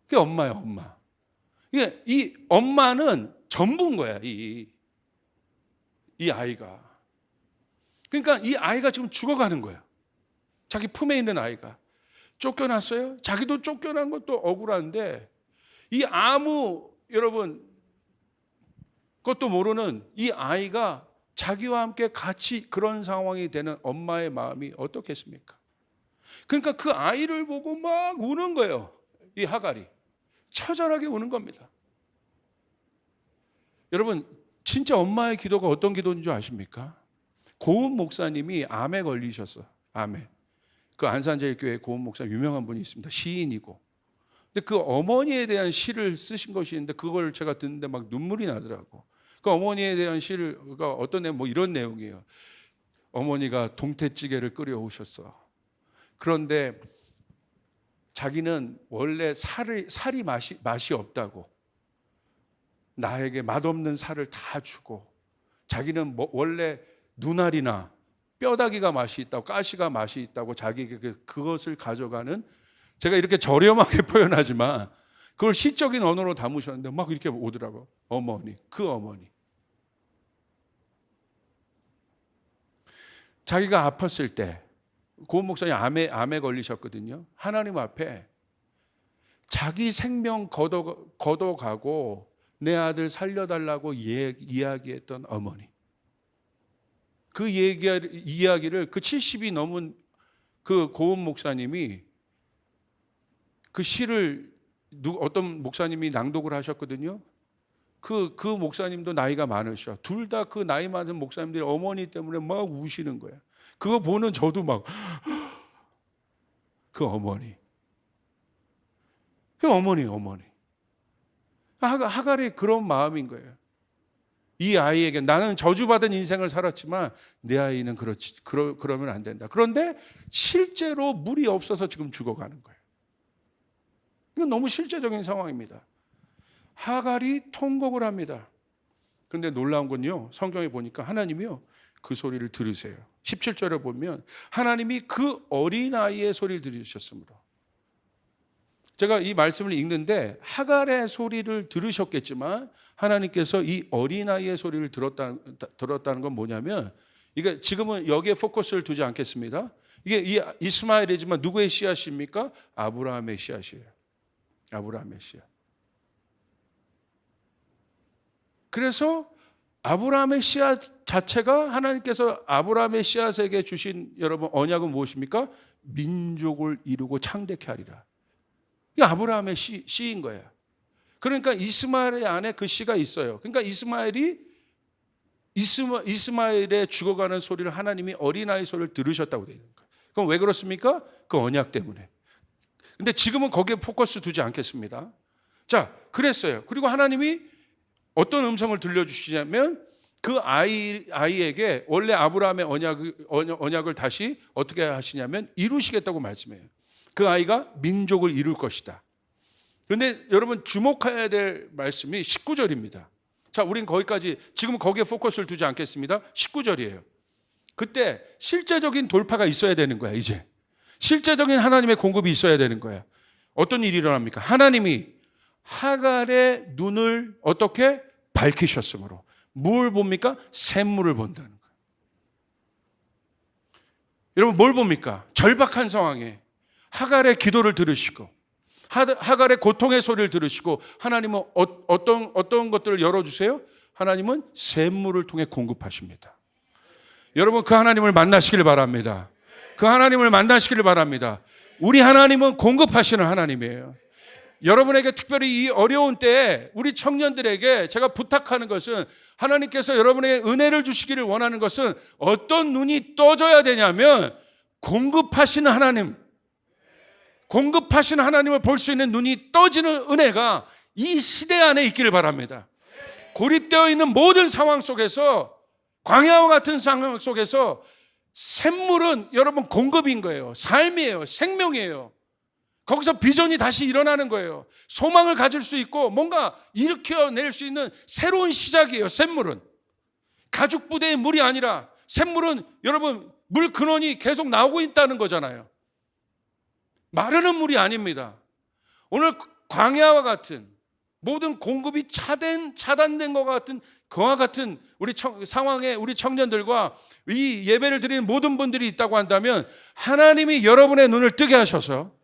그게 엄마예요, 엄마. 이게 이 엄마는 전부인 거야, 이 아이가. 그러니까 이 아이가 지금 죽어가는 거야. 자기 품에 있는 아이가. 쫓겨났어요? 자기도 쫓겨난 것도 억울한데 여러분 그것도 모르는 이 아이가 자기와 함께 같이 그런 상황이 되는 엄마의 마음이 어떻겠습니까? 그러니까 그 아이를 보고 막 우는 거예요. 이 하갈이 처절하게 우는 겁니다. 여러분 진짜 엄마의 기도가 어떤 기도인 줄 아십니까? 고은 목사님이 암에 걸리셨어. 암에. 그 안산제일교회 고은 목사 유명한 분이 있습니다. 시인이고. 근데 그 어머니에 대한 시를 쓰신 것이 있는데 그걸 제가 듣는데 막 눈물이 나더라고. 그 어머니에 대한 시가 어떤 내용, 뭐 이런 내용이에요. 어머니가 동태찌개를 끓여오셨어. 그런데 자기는 원래 살이 맛이 없다고. 나에게 맛없는 살을 다 주고, 자기는 원래 눈알이나 뼈다귀가 맛이 있다고, 가시가 맛이 있다고 자기에게 그것을 가져가는, 제가 이렇게 저렴하게 표현하지만 그걸 시적인 언어로 담으셨는데 막 이렇게 오더라고. 그 어머니. 자기가 아팠을 때, 고은 목사님 암에 걸리셨거든요. 하나님 앞에 자기 생명 걷어가고 내 아들 살려달라고 이야기했던 어머니. 그 이야기를 그 70이 넘은 그 고은 목사님이 그 시를 어떤 목사님이 낭독을 하셨거든요. 그 목사님도 나이가 많으셔. 둘 다 그 나이 많은 목사님들이 어머니 때문에 막 우시는 거야. 그거 보는 저도 막 그 어머니. 그 어머니. 하갈이 그런 마음인 거예요. 이 아이에게 나는 저주받은 인생을 살았지만 내 아이는 그러면 안 된다. 그런데 실제로 물이 없어서 지금 죽어가는 거예요. 이건 너무 실제적인 상황입니다. 하갈이 통곡을 합니다. 그런데 놀라운 건요, 성경에 보니까 하나님이요 그 소리를 들으세요. 17절에 보면 하나님이 그 어린아이의 소리를 들으셨으므로 제가 이 말씀을 읽는데 하갈의 소리를 들으셨겠지만 하나님께서 이 어린아이의 소리를 들었다는 건 뭐냐면, 이게 지금은 여기에 포커스를 두지 않겠습니다. 이게 이 이스마엘이지만 누구의 씨앗입니까? 아브라함의 씨앗이에요. 아브라함의 씨앗. 그래서 아브라함의 씨앗 자체가, 하나님께서 아브라함의 씨앗에게 주신 여러분 언약은 무엇입니까? 민족을 이루고 창대케 하리라. 이게 아브라함의 씨인 거예요. 그러니까 이스마엘의 안에 그 씨가 있어요. 그러니까 이스마엘의 죽어가는 소리를 하나님이 어린아이 소리를 들으셨다고 되어 있는 거예요. 그럼 왜 그렇습니까? 그 언약 때문에. 근데 지금은 거기에 포커스 두지 않겠습니다. 자, 그랬어요. 그리고 하나님이 어떤 음성을 들려주시냐면, 그 아이에게 원래 아브라함의 언약을 다시 어떻게 하시냐면 이루시겠다고 말씀해요. 그 아이가 민족을 이룰 것이다. 그런데 여러분 주목해야 될 말씀이 19절입니다. 자, 우린 거기까지, 지금은 거기에 포커스를 두지 않겠습니다. 19절이에요. 그때 실제적인 돌파가 있어야 되는 거야. 이제 실제적인 하나님의 공급이 있어야 되는 거야. 어떤 일이 일어납니까? 하나님이 하갈의 눈을 어떻게 밝히셨으므로 뭘 봅니까? 샘물을 본다는 거예요. 여러분 뭘 봅니까? 절박한 상황에 하갈의 기도를 들으시고 하갈의 고통의 소리를 들으시고, 하나님은 어떤 것들을 열어주세요? 하나님은 샘물을 통해 공급하십니다. 여러분 그 하나님을 만나시길 바랍니다. 그 하나님을 만나시길 바랍니다. 우리 하나님은 공급하시는 하나님이에요. 여러분에게 특별히 이 어려운 때에 우리 청년들에게 제가 부탁하는 것은, 하나님께서 여러분에게 은혜를 주시기를 원하는 것은 어떤 눈이 떠져야 되냐면 공급하시는 하나님, 공급하시는 하나님을 볼 수 있는 눈이 떠지는 은혜가 이 시대 안에 있기를 바랍니다. 고립되어 있는 모든 상황 속에서, 광야와 같은 상황 속에서 샘물은 여러분 공급인 거예요. 삶이에요. 생명이에요. 거기서 비전이 다시 일어나는 거예요. 소망을 가질 수 있고 뭔가 일으켜낼 수 있는 새로운 시작이에요. 샘물은 가죽 부대의 물이 아니라, 샘물은 여러분 물 근원이 계속 나오고 있다는 거잖아요. 마르는 물이 아닙니다. 오늘 광야와 같은 모든 공급이 차단된 것 같은 그와 같은 우리 상황에 우리 청년들과 이 예배를 드리는 모든 분들이 있다고 한다면, 하나님이 여러분의 눈을 뜨게 하셔서,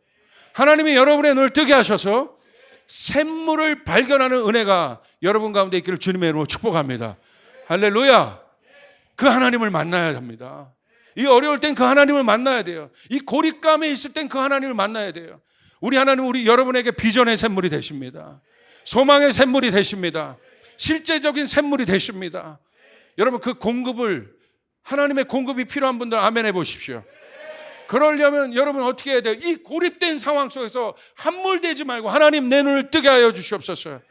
하나님이 여러분의 눈을 뜨게 하셔서 샘물을 발견하는 은혜가 여러분 가운데 있기를 주님의 이름으로 축복합니다. 할렐루야. 그 하나님을 만나야 합니다. 이 어려울 땐 그 하나님을 만나야 돼요. 이 고립감에 있을 땐 그 하나님을 만나야 돼요. 우리 하나님, 우리 여러분에게 비전의 샘물이 되십니다. 소망의 샘물이 되십니다. 실제적인 샘물이 되십니다. 여러분 그 공급을, 하나님의 공급이 필요한 분들 아멘 해보십시오. 그러려면 여러분 어떻게 해야 돼요? 이 고립된 상황 속에서 함몰되지 말고, 하나님 내 눈을 뜨게 하여 주시옵소서.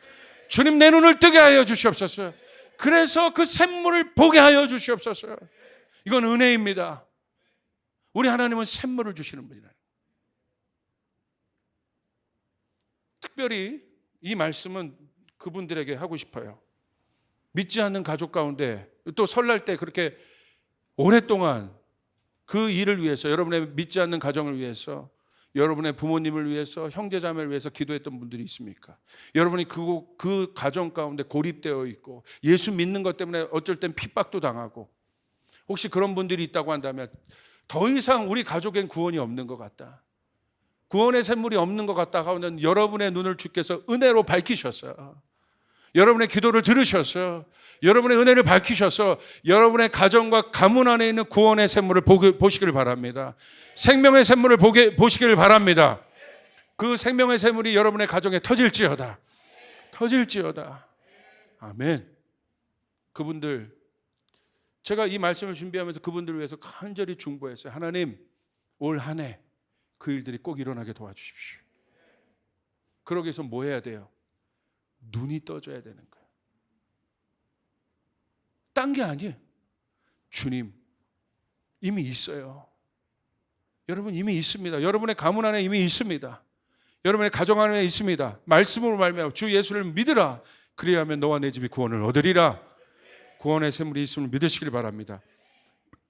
주님 내 눈을 뜨게 하여 주시옵소서. 그래서 그 샘물을 보게 하여 주시옵소서. 이건 은혜입니다. 우리 하나님은 샘물을 주시는 분이라. 특별히 이 말씀은 그분들에게 하고 싶어요. 믿지 않는 가족 가운데, 또 설날 때 그렇게 오랫동안 그 일을 위해서, 여러분의 믿지 않는 가정을 위해서, 여러분의 부모님을 위해서, 형제자매를 위해서 기도했던 분들이 있습니까? 여러분이 그 가정 가운데 고립되어 있고 예수 믿는 것 때문에 어쩔 땐 핍박도 당하고, 혹시 그런 분들이 있다고 한다면, 더 이상 우리 가족엔 구원이 없는 것 같다, 구원의 샘물이 없는 것 같다 하면, 여러분의 눈을 주께서 은혜로 밝히셔서, 여러분의 기도를 들으셔서, 여러분의 은혜를 밝히셔서 여러분의 가정과 가문 안에 있는 구원의 샘물을 보시기를 바랍니다. 생명의 샘물을 보시기를 바랍니다. 그 생명의 샘물이 여러분의 가정에 터질지어다. 아멘. 그분들, 제가 이 말씀을 준비하면서 그분들을 위해서 간절히 중보했어요. 하나님, 올 한 해 그 일들이 꼭 일어나게 도와주십시오. 그러기 위해서 뭐 해야 돼요? 눈이 떠져야 되는 거예요. 딴 게 아니에요. 주님 이미 있어요. 여러분 이미 있습니다. 여러분의 가문 안에 이미 있습니다. 여러분의 가정 안에 있습니다. 말씀으로 말미암아 주 예수를 믿으라. 그리하면 너와 내 집이 구원을 얻으리라. 구원의 샘물이 있음을 믿으시길 바랍니다.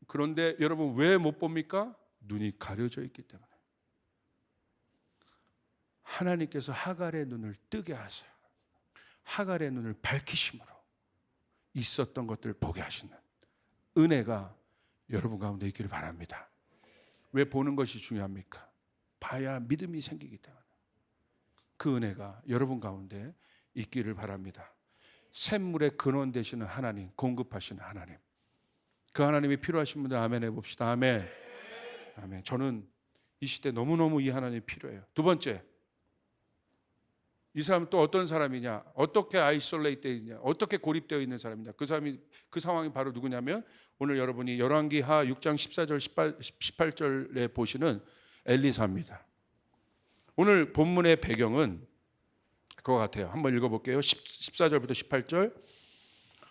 그런데 여러분 왜 못 봅니까? 눈이 가려져 있기 때문에. 하나님께서 하갈의 눈을 뜨게 하세요. 하갈의 눈을 밝히심으로 있었던 것들을 보게 하시는 은혜가 여러분 가운데 있기를 바랍니다. 왜 보는 것이 중요합니까? 봐야 믿음이 생기기 때문에. 그 은혜가 여러분 가운데 있기를 바랍니다. 샘물의 근원 되시는 하나님, 공급하시는 하나님, 그 하나님이 필요하신 분들 아멘 해봅시다. 아멘. 아멘. 저는 이 시대 너무너무 이 하나님이 필요해요. 두 번째, 이 사람은 또 어떤 사람이냐, 어떻게 아이솔레이트 되어 있냐, 어떻게 고립되어 있는 사람이냐. 그 상황이 바로 누구냐면 오늘 여러분이 열왕기하 6장 14절 18절에 보시는 엘리사입니다. 오늘 본문의 배경은 그거 같아요. 한번 읽어볼게요. 14절부터 18절.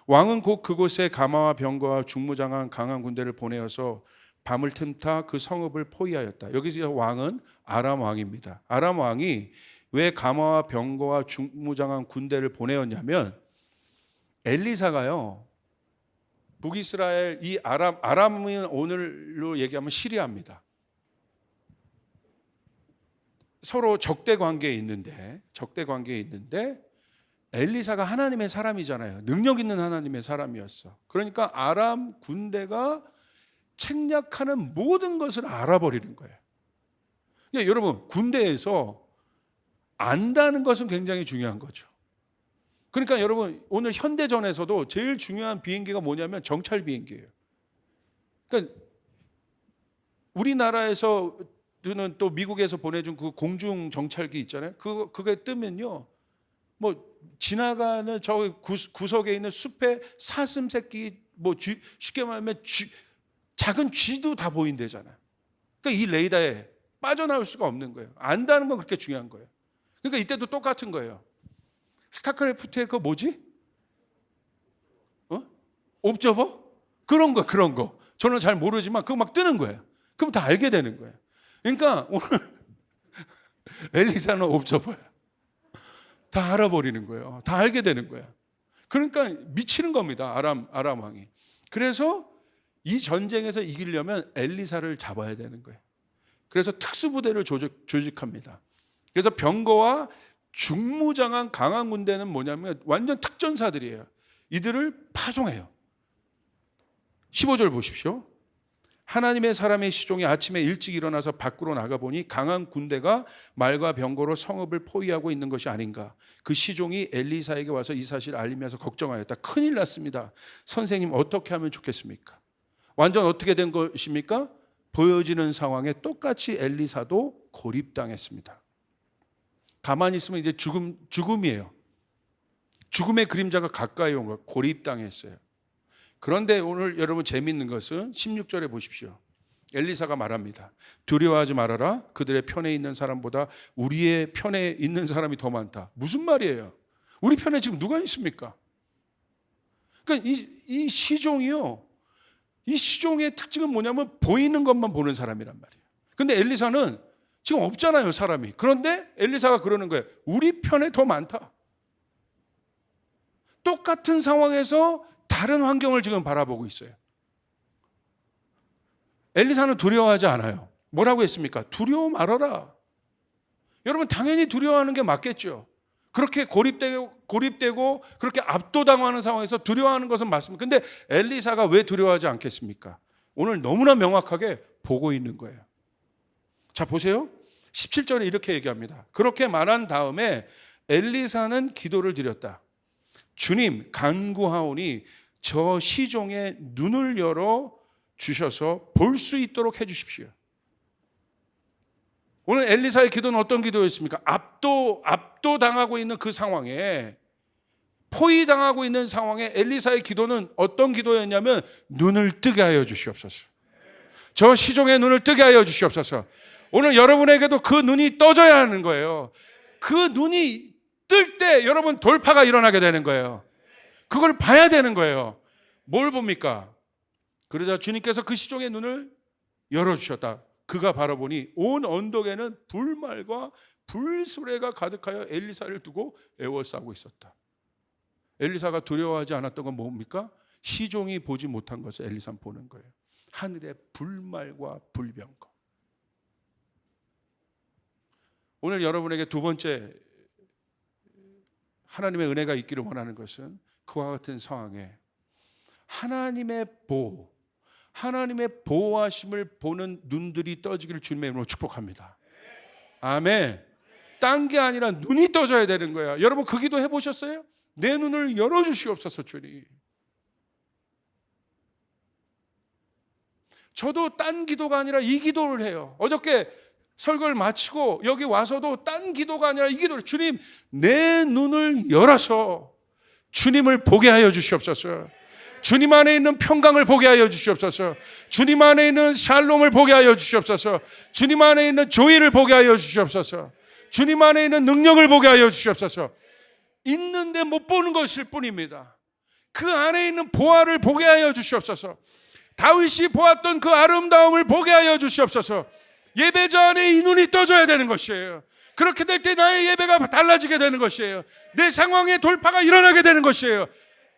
왕은 곧 그곳에 가마와 병거와 중무장한 강한 군대를 보내어서 밤을 틈타 그 성읍을 포위하였다. 여기서 왕은 아람 왕입니다. 아람 왕이 왜 가마와 병거와 중무장한 군대를 보내었냐면 엘리사가요, 북이스라엘 이 아람은 오늘로 얘기하면 시리아입니다. 서로 적대 관계에 있는데 엘리사가 하나님의 사람이잖아요. 능력 있는 하나님의 사람이었어. 그러니까 아람 군대가 책략하는 모든 것을 알아버리는 거예요. 그러니까 여러분, 군대에서 안다는 것은 굉장히 중요한 거죠. 그러니까 여러분, 오늘 현대전에서도 제일 중요한 비행기가 뭐냐면 정찰 비행기예요. 그러니까 우리나라에서 는 또 미국에서 보내준 그 공중 정찰기 있잖아요. 그게 뜨면요, 뭐 지나가는 저 구석에 있는 숲에 사슴 새끼, 뭐 쉽게 말하면 작은 쥐도 다 보인대잖아요. 그러니까 이 레이더에 빠져나올 수가 없는 거예요. 안다는 건 그렇게 중요한 거예요. 그러니까 이때도 똑같은 거예요. 스타크래프트의 그 뭐지? 옵저버? 그런 거. 저는 잘 모르지만 그거 막 뜨는 거예요. 그럼 다 알게 되는 거예요. 그러니까 오늘 엘리사는 옵저버야. 다 알아버리는 거예요. 다 알게 되는 거야. 그러니까 미치는 겁니다. 아람 왕이. 그래서 이 전쟁에서 이기려면 엘리사를 잡아야 되는 거예요. 그래서 특수부대를 조직합니다. 그래서 병거와 중무장한 강한 군대는 뭐냐면 완전 특전사들이에요. 이들을 파송해요. 15절 보십시오. 하나님의 사람의 시종이 아침에 일찍 일어나서 밖으로 나가보니 강한 군대가 말과 병거로 성읍을 포위하고 있는 것이 아닌가. 그 시종이 엘리사에게 와서 이 사실을 알리면서 걱정하였다. 큰일 났습니다. 선생님, 어떻게 하면 좋겠습니까? 완전 어떻게 된 것입니까? 보여지는 상황에 똑같이 엘리사도 고립당했습니다. 가만히 있으면 이제 죽음이에요. 죽음의 그림자가 가까이 온 거예요. 고립당했어요. 그런데 오늘 여러분 재미있는 것은 16절에 보십시오. 엘리사가 말합니다. 두려워하지 말아라. 그들의 편에 있는 사람보다 우리의 편에 있는 사람이 더 많다. 무슨 말이에요? 우리 편에 지금 누가 있습니까? 그러니까 이 시종이요, 이 시종의 특징은 뭐냐면 보이는 것만 보는 사람이란 말이에요. 근데 엘리사는 지금 없잖아요, 사람이. 그런데 엘리사가 그러는 거예요. 우리 편에 더 많다. 똑같은 상황에서 다른 환경을 지금 바라보고 있어요. 엘리사는 두려워하지 않아요. 뭐라고 했습니까? 두려워 말아라. 여러분, 당연히 두려워하는 게 맞겠죠. 그렇게 고립되고 그렇게 압도당하는 상황에서 두려워하는 것은 맞습니다. 근데 엘리사가 왜 두려워하지 않겠습니까? 오늘 너무나 명확하게 보고 있는 거예요. 자, 보세요. 17절에 이렇게 얘기합니다. 그렇게 말한 다음에 엘리사는 기도를 드렸다. 주님, 간구하오니 저 시종의 눈을 열어 주셔서 볼 수 있도록 해 주십시오. 오늘 엘리사의 기도는 어떤 기도였습니까? 압도당하고 있는 그 상황에, 포위당하고 있는 상황에 엘리사의 기도는 어떤 기도였냐면 눈을 뜨게 하여 주시옵소서. 저 시종의 눈을 뜨게 하여 주시옵소서. 오늘 여러분에게도 그 눈이 떠져야 하는 거예요. 그 눈이 뜰 때 여러분 돌파가 일어나게 되는 거예요. 그걸 봐야 되는 거예요. 뭘 봅니까? 그러자 주님께서 그 시종의 눈을 열어주셨다. 그가 바라보니 온 언덕에는 불말과 불수레가 가득하여 엘리사를 두고 에워싸고 있었다. 엘리사가 두려워하지 않았던 건 뭡니까? 시종이 보지 못한 것을 엘리사는 보는 거예요. 하늘의 불말과 불병거. 오늘 여러분에게 두 번째 하나님의 은혜가 있기를 원하는 것은 그와 같은 상황에 하나님의 하나님의 보호하심을 보는 눈들이 떠지기를 주님의 이름으로 축복합니다. 아멘. 딴 게 아니라 눈이 떠져야 되는 거야. 여러분 그 기도 해보셨어요? 내 눈을 열어주시옵소서 주님. 저도 딴 기도가 아니라 이 기도를 해요. 어저께 설교를 마치고 여기 와서도 딴 기도가 아니라 이 기도를, 주님 내 눈을 열어서 주님을 보게 하여 주시옵소서. 주님 안에 있는 평강을 보게 하여 주시옵소서. 주님 안에 있는 샬롬을 보게 하여 주시옵소서. 주님 안에 있는 조의를 보게 하여 주시옵소서. 주님 안에 있는 능력을 보게 하여 주시옵소서. 있는데 못 보는 것일 뿐입니다. 그 안에 있는 보화를 보게 하여 주시옵소서. 다윗이 보았던 그 아름다움을 보게 하여 주시옵소서. 예배자 안에 이 눈이 떠져야 되는 것이에요. 그렇게 될 때 나의 예배가 달라지게 되는 것이에요. 내 상황의 돌파가 일어나게 되는 것이에요.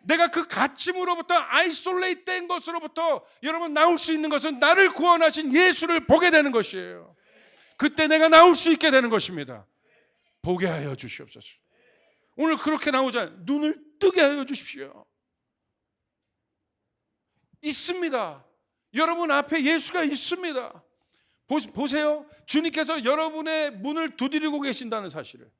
내가 그 갇힘으로부터, 아이솔레이트 된 것으로부터 여러분 나올 수 있는 것은 나를 구원하신 예수를 보게 되는 것이에요. 그때 내가 나올 수 있게 되는 것입니다. 보게 하여 주시옵소서. 오늘 그렇게 나오자 눈을 뜨게 하여 주십시오. 있습니다. 여러분 앞에 예수가 있습니다. 보세요. 주님께서 여러분의 문을 두드리고 계신다는 사실을.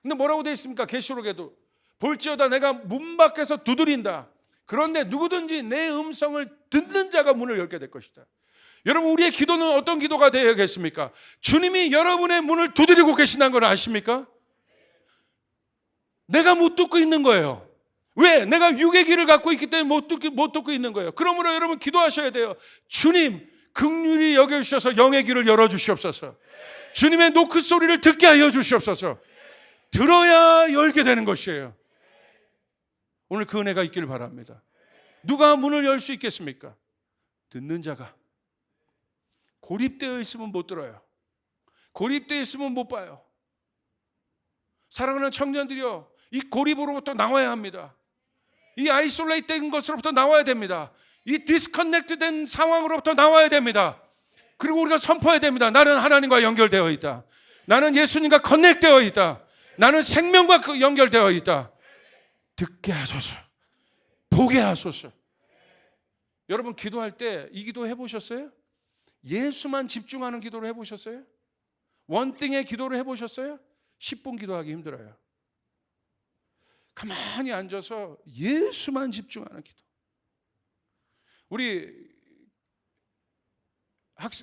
근데 뭐라고 되어 있습니까? 계시록에도 볼지어다 내가 문 밖에서 두드린다. 그런데 누구든지 내 음성을 듣는 자가 문을 열게 될 것이다. 여러분 우리의 기도는 어떤 기도가 되어야겠습니까? 주님이 여러분의 문을 두드리고 계신다는 걸 아십니까? 내가 못 듣고 있는 거예요. 왜? 내가 육의 길을 갖고 있기 때문에 못 듣고 있는 거예요. 그러므로 여러분 기도하셔야 돼요. 주님 긍휼히 여겨주셔서 영의 길을 열어주시옵소서. 주님의 노크 소리를 듣게 하여 주시옵소서. 들어야 열게 되는 것이에요. 오늘 그 은혜가 있기를 바랍니다. 누가 문을 열 수 있겠습니까? 듣는 자가. 고립되어 있으면 못 들어요. 고립되어 있으면 못 봐요. 사랑하는 청년들이여, 이 고립으로부터 나와야 합니다. 이 아이솔레이트 된 것으로부터 나와야 됩니다. 이 디스커넥트 된 상황으로부터 나와야 됩니다. 그리고 우리가 선포해야 됩니다. 나는 하나님과 연결되어 있다. 나는 예수님과 커넥되어 있다. 나는 생명과 연결되어 있다. 듣게 하소서. 보게 하소서. 여러분 기도할 때 이 기도 해보셨어요? 예수만 집중하는 기도를 해보셨어요? 원띵의 기도를 해보셨어요? 10분 기도하기 힘들어요. 가만히 앉아서 예수만 집중하는 기도. 우리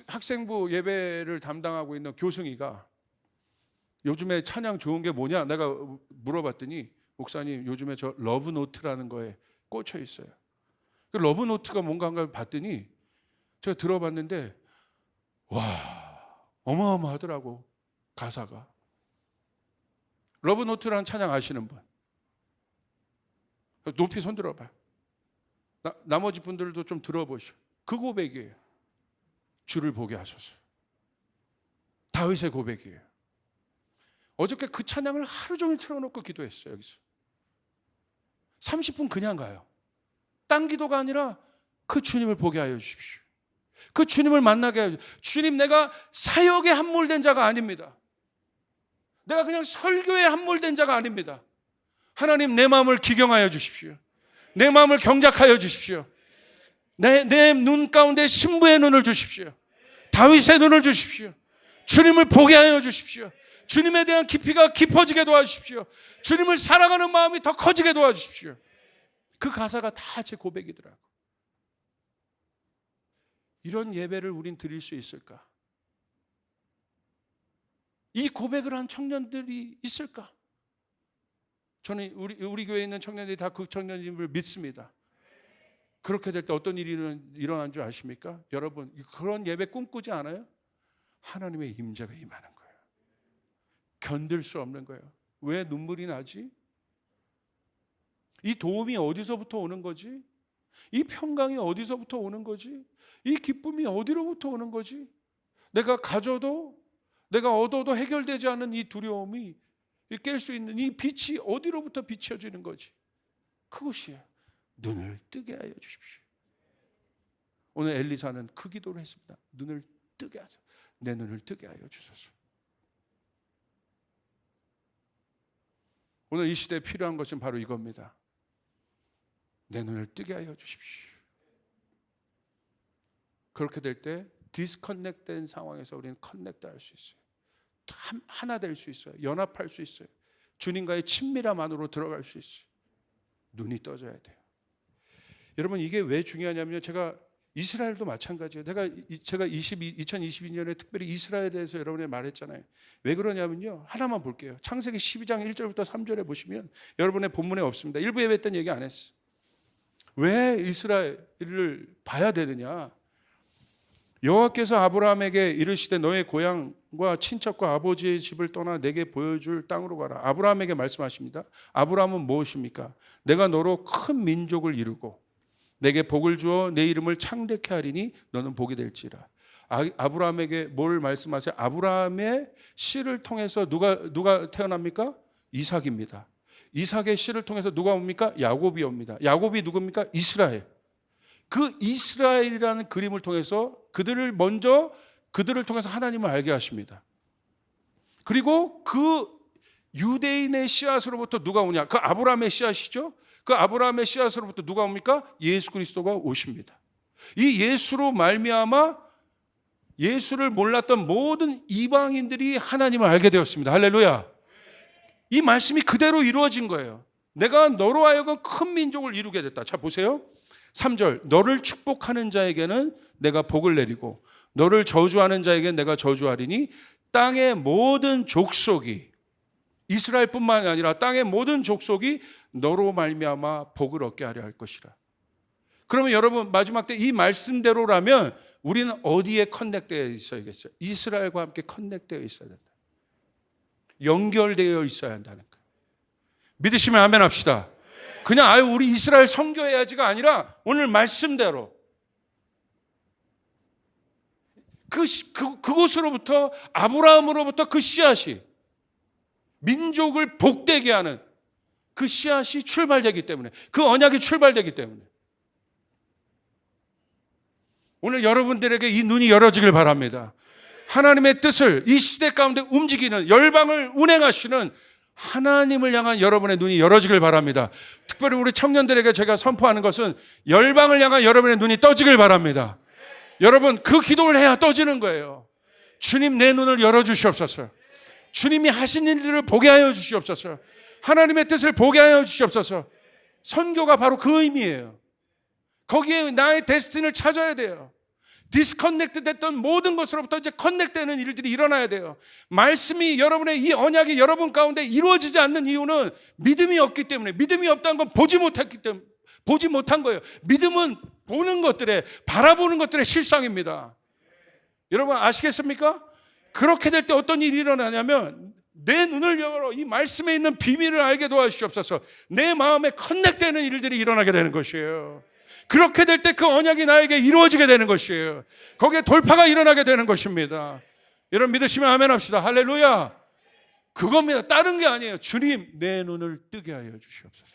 학생부 예배를 담당하고 있는 교승이가 요즘에 찬양 좋은 게 뭐냐 내가 물어봤더니 목사님 요즘에 저 러브노트라는 거에 꽂혀 있어요. 그 러브노트가 뭔가를 봤더니 제가 들어봤는데 와 어마어마하더라고. 가사가. 러브노트라는 찬양 아시는 분? 높이 손 들어봐요. 나머지 분들도 좀 들어보시오. 그 고백이에요. 주를 보게 하소서. 다윗의 고백이에요. 어저께 그 찬양을 하루 종일 틀어놓고 기도했어요. 여기서 30분 그냥 가요. 딴 기도가 아니라 그 주님을 보게 하여 주십시오. 그 주님을 만나게 하여 주십시오. 주님 내가 사역에 함몰된 자가 아닙니다. 내가 그냥 설교에 함몰된 자가 아닙니다. 하나님 내 마음을 기경하여 주십시오. 내 마음을 경작하여 주십시오. 내 눈 가운데 신부의 눈을 주십시오. 다윗의 눈을 주십시오. 주님을 보게 하여 주십시오. 주님에 대한 깊이가 깊어지게 도와주십시오. 주님을 사랑하는 마음이 더 커지게 도와주십시오. 그 가사가 다 제 고백이더라고. 이런 예배를 우린 드릴 수 있을까? 이 고백을 한 청년들이 있을까? 저는 우리 교회에 있는 청년들이 다 그 청년님을 믿습니다. 그렇게 될 때 어떤 일이 일어난 줄 아십니까? 여러분 그런 예배 꿈꾸지 않아요? 하나님의 임재가 임하는 거예요. 견딜 수 없는 거예요. 왜 눈물이 나지? 이 도움이 어디서부터 오는 거지? 이 평강이 어디서부터 오는 거지? 이 기쁨이 어디로부터 오는 거지? 내가 가져도 내가 얻어도 해결되지 않은 이 두려움이 깰 수 있는 이 빛이 어디로부터 비춰지는 거지? 그것이에요. 눈을 뜨게 하여 주십시오. 오늘 엘리사는 그 기도를 했습니다. 눈을 뜨게 하소서. 내 눈을 뜨게 하여 주소서. 오늘 이 시대에 필요한 것은 바로 이겁니다. 내 눈을 뜨게 하여 주십시오. 그렇게 될 때 디스커넥트된 상황에서 우리는 커넥트 할 수 있어요. 하나 될 수 있어요. 연합할 수 있어요. 주님과의 친밀함 안으로 들어갈 수 있어요. 눈이 떠져야 돼요. 여러분, 이게 왜 중요하냐면요, 제가 이스라엘도 마찬가지예요. 제가 2022년에 특별히 이스라엘에 대해서 여러분에 말했잖아요. 왜 그러냐면요, 하나만 볼게요. 창세기 12장 1절부터 3절에 보시면 여러분의 본문에 없습니다. 일부 예배 때는 얘기 안 했어요. 왜 이스라엘을 봐야 되느냐? 여호와께서 아브라함에게 이르시되 너의 고향과 친척과 아버지의 집을 떠나 내게 보여줄 땅으로 가라. 아브라함에게 말씀하십니다. 아브라함은 무엇입니까? 내가 너로 큰 민족을 이루고 내게 복을 주어 내 이름을 창대케 하리니 너는 복이 될지라. 아브라함에게 뭘 말씀하세요? 아브라함의 씨를 통해서 누가 태어납니까? 이삭입니다. 이삭의 씨를 통해서 누가 옵니까? 야곱이 옵니다. 야곱이 누굽니까? 이스라엘. 그 이스라엘이라는 그림을 통해서 그들을 통해서 하나님을 알게 하십니다. 그리고 그 유대인의 씨앗으로부터 누가 오냐? 그 아브라함의 씨앗이죠. 그 아브라함의 씨앗으로부터 누가 옵니까? 예수 그리스도가 오십니다. 이 예수로 말미암아 예수를 몰랐던 모든 이방인들이 하나님을 알게 되었습니다. 할렐루야. 이 말씀이 그대로 이루어진 거예요. 내가 너로 하여금 큰 민족을 이루게 됐다. 자, 보세요. 3절, 너를 축복하는 자에게는 내가 복을 내리고 너를 저주하는 자에게는 내가 저주하리니 땅의 모든 족속이, 이스라엘뿐만 아니라 땅의 모든 족속이 너로 말미암아 복을 얻게 하려 할 것이라. 그러면 여러분, 마지막 때 이 말씀대로라면 우리는 어디에 커넥되어 있어야겠어요? 이스라엘과 함께 커넥되어 있어야 된다. 연결되어 있어야 한다는 거예요. 믿으시면 아멘 합시다. 그냥 우리 이스라엘 선교해야지가 아니라 오늘 말씀대로 그곳으로부터, 아브라함으로부터 그 씨앗이 민족을 복되게 하는 그 씨앗이 출발되기 때문에, 그 언약이 출발되기 때문에 오늘 여러분들에게 이 눈이 열어지길 바랍니다. 하나님의 뜻을 이 시대 가운데 움직이는, 열방을 운행하시는 하나님을 향한 여러분의 눈이 열어지길 바랍니다. 특별히 우리 청년들에게 제가 선포하는 것은 열방을 향한 여러분의 눈이 떠지길 바랍니다. 여러분, 그 기도를 해야 떠지는 거예요. 주님, 내 눈을 열어주시옵소서. 주님이 하신 일들을 보게 하여 주시옵소서. 하나님의 뜻을 보게 하여 주시옵소서. 선교가 바로 그 의미예요. 거기에 나의 데스티니를 찾아야 돼요. 디스커넥트 됐던 모든 것으로부터 이제 커넥트되는 일들이 일어나야 돼요. 말씀이, 여러분의 이 언약이 여러분 가운데 이루어지지 않는 이유는 믿음이 없기 때문에, 믿음이 없다는 건 보지 못한 거예요. 믿음은 보는 것들에, 바라보는 것들의 실상입니다. 여러분 아시겠습니까? 그렇게 될 때 어떤 일이 일어나냐면 내 눈을 열어 이 말씀에 있는 비밀을 알게 도와주시옵소서. 내 마음에 커넥트되는 일들이 일어나게 되는 것이에요. 그렇게 될 때 그 언약이 나에게 이루어지게 되는 것이에요. 거기에 돌파가 일어나게 되는 것입니다. 여러분 믿으시면 아멘 합시다. 할렐루야. 그겁니다. 다른 게 아니에요. 주님, 내 눈을 뜨게 하여 주시옵소서.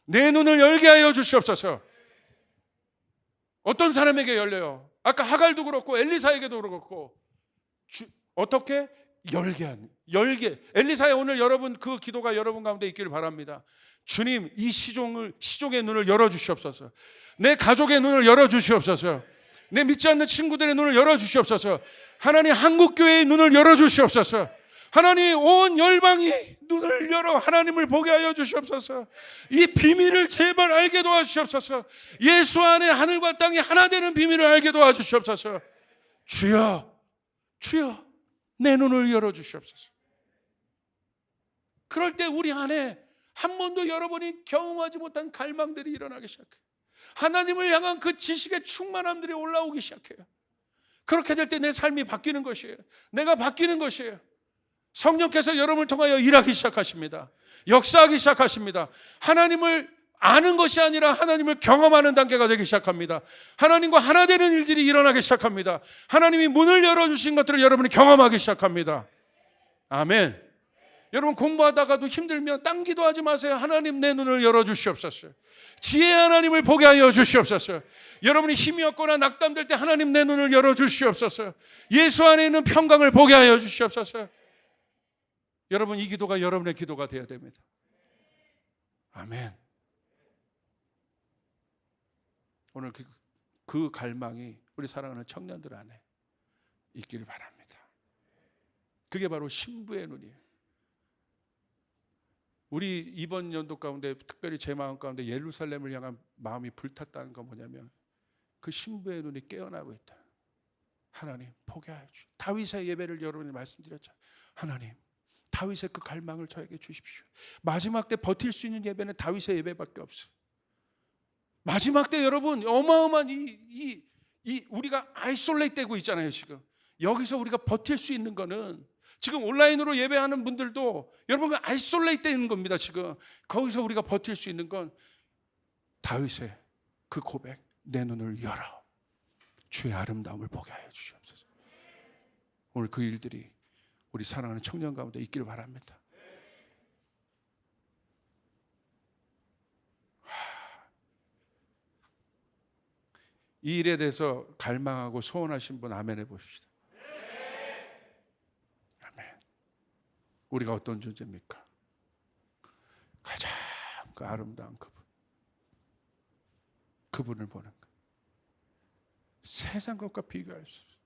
내 눈을 열게 하여 주시옵소서. 어떤 사람에게 열려요? 아까 하갈도 그렇고 엘리사에게도 그렇고, 어떻게? 열게. 엘리사의 오늘 여러분 그 기도가 여러분 가운데 있기를 바랍니다. 주님, 이 시종의 눈을 열어주시옵소서. 내 가족의 눈을 열어주시옵소서. 내 믿지 않는 친구들의 눈을 열어주시옵소서. 하나님, 한국교회의 눈을 열어주시옵소서. 하나님, 온 열방이 눈을 열어 하나님을 보게 하여 주시옵소서. 이 비밀을 제발 알게 도와주시옵소서. 예수 안에 하늘과 땅이 하나 되는 비밀을 알게 도와주시옵소서. 주여, 내 눈을 열어주시옵소서. 그럴 때 우리 안에 한 번도 여러분이 경험하지 못한 갈망들이 일어나기 시작해요. 하나님을 향한 그 지식의 충만함들이 올라오기 시작해요. 그렇게 될 때 내 삶이 바뀌는 것이에요. 내가 바뀌는 것이에요. 성령께서 여러분을 통하여 일하기 시작하십니다. 역사하기 시작하십니다. 하나님을 아는 것이 아니라 하나님을 경험하는 단계가 되기 시작합니다. 하나님과 하나 되는 일들이 일어나기 시작합니다. 하나님이 문을 열어주신 것들을 여러분이 경험하기 시작합니다. 아멘. 여러분 공부하다가도 힘들면 딴 기도하지 마세요. 하나님, 내 눈을 열어주시옵소서. 지혜의 하나님을 보게 하여 주시옵소서. 여러분이 힘이 없거나 낙담될 때 하나님, 내 눈을 열어주시옵소서. 예수 안에 있는 평강을 보게 하여 주시옵소서. 여러분, 이 기도가 여러분의 기도가 되어야 됩니다. 아멘. 오늘 그 갈망이 우리 사랑하는 청년들 안에 있기를 바랍니다. 그게 바로 신부의 눈이에요. 우리 이번 연도 가운데 특별히 제 마음 가운데 예루살렘을 향한 마음이 불탔다는 건 뭐냐면 그 신부의 눈이 깨어나고 있다. 하나님 포기하여 주십시오. 다윗의 예배를 여러분이 말씀드렸잖아요. 하나님 다윗의 그 갈망을 저에게 주십시오. 마지막 때 버틸 수 있는 예배는 다윗의 예배밖에 없어요. 마지막 때 여러분 어마어마한 우리가 아이솔레이트 되고 있잖아요. 지금 여기서 우리가 버틸 수 있는 거는 지금 온라인으로 예배하는 분들도 여러분 아이솔레이트 되는 겁니다. 지금 거기서 우리가 버틸 수 있는 건 다윗의 그 고백, 내 눈을 열어 주의 아름다움을 보게 하여 주시옵소서. 오늘 그 일들이 우리 사랑하는 청년 가운데 있기를 바랍니다. 이 일에 대해서 갈망하고 소원하신 분 아멘 해보십시다. 아멘. 우리가 어떤 존재입니까? 가장 그 아름다운 그분을 보는 것. 세상 것과 비교할 수 없어요.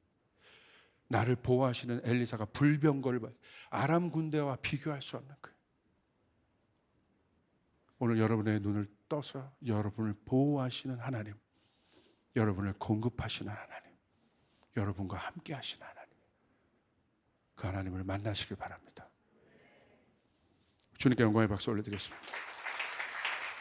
나를 보호하시는 엘리사가 불병거를 아람 군대와 비교할 수 없는 거예요. 오늘 여러분의 눈을 떠서 여러분을 보호하시는 하나님, 여러분을 공급하시는 하나님, 여러분과 함께 하시는 하나님, 그 하나님을 만나시길 바랍니다. 주님께 영광의 박수 올려드리겠습니다.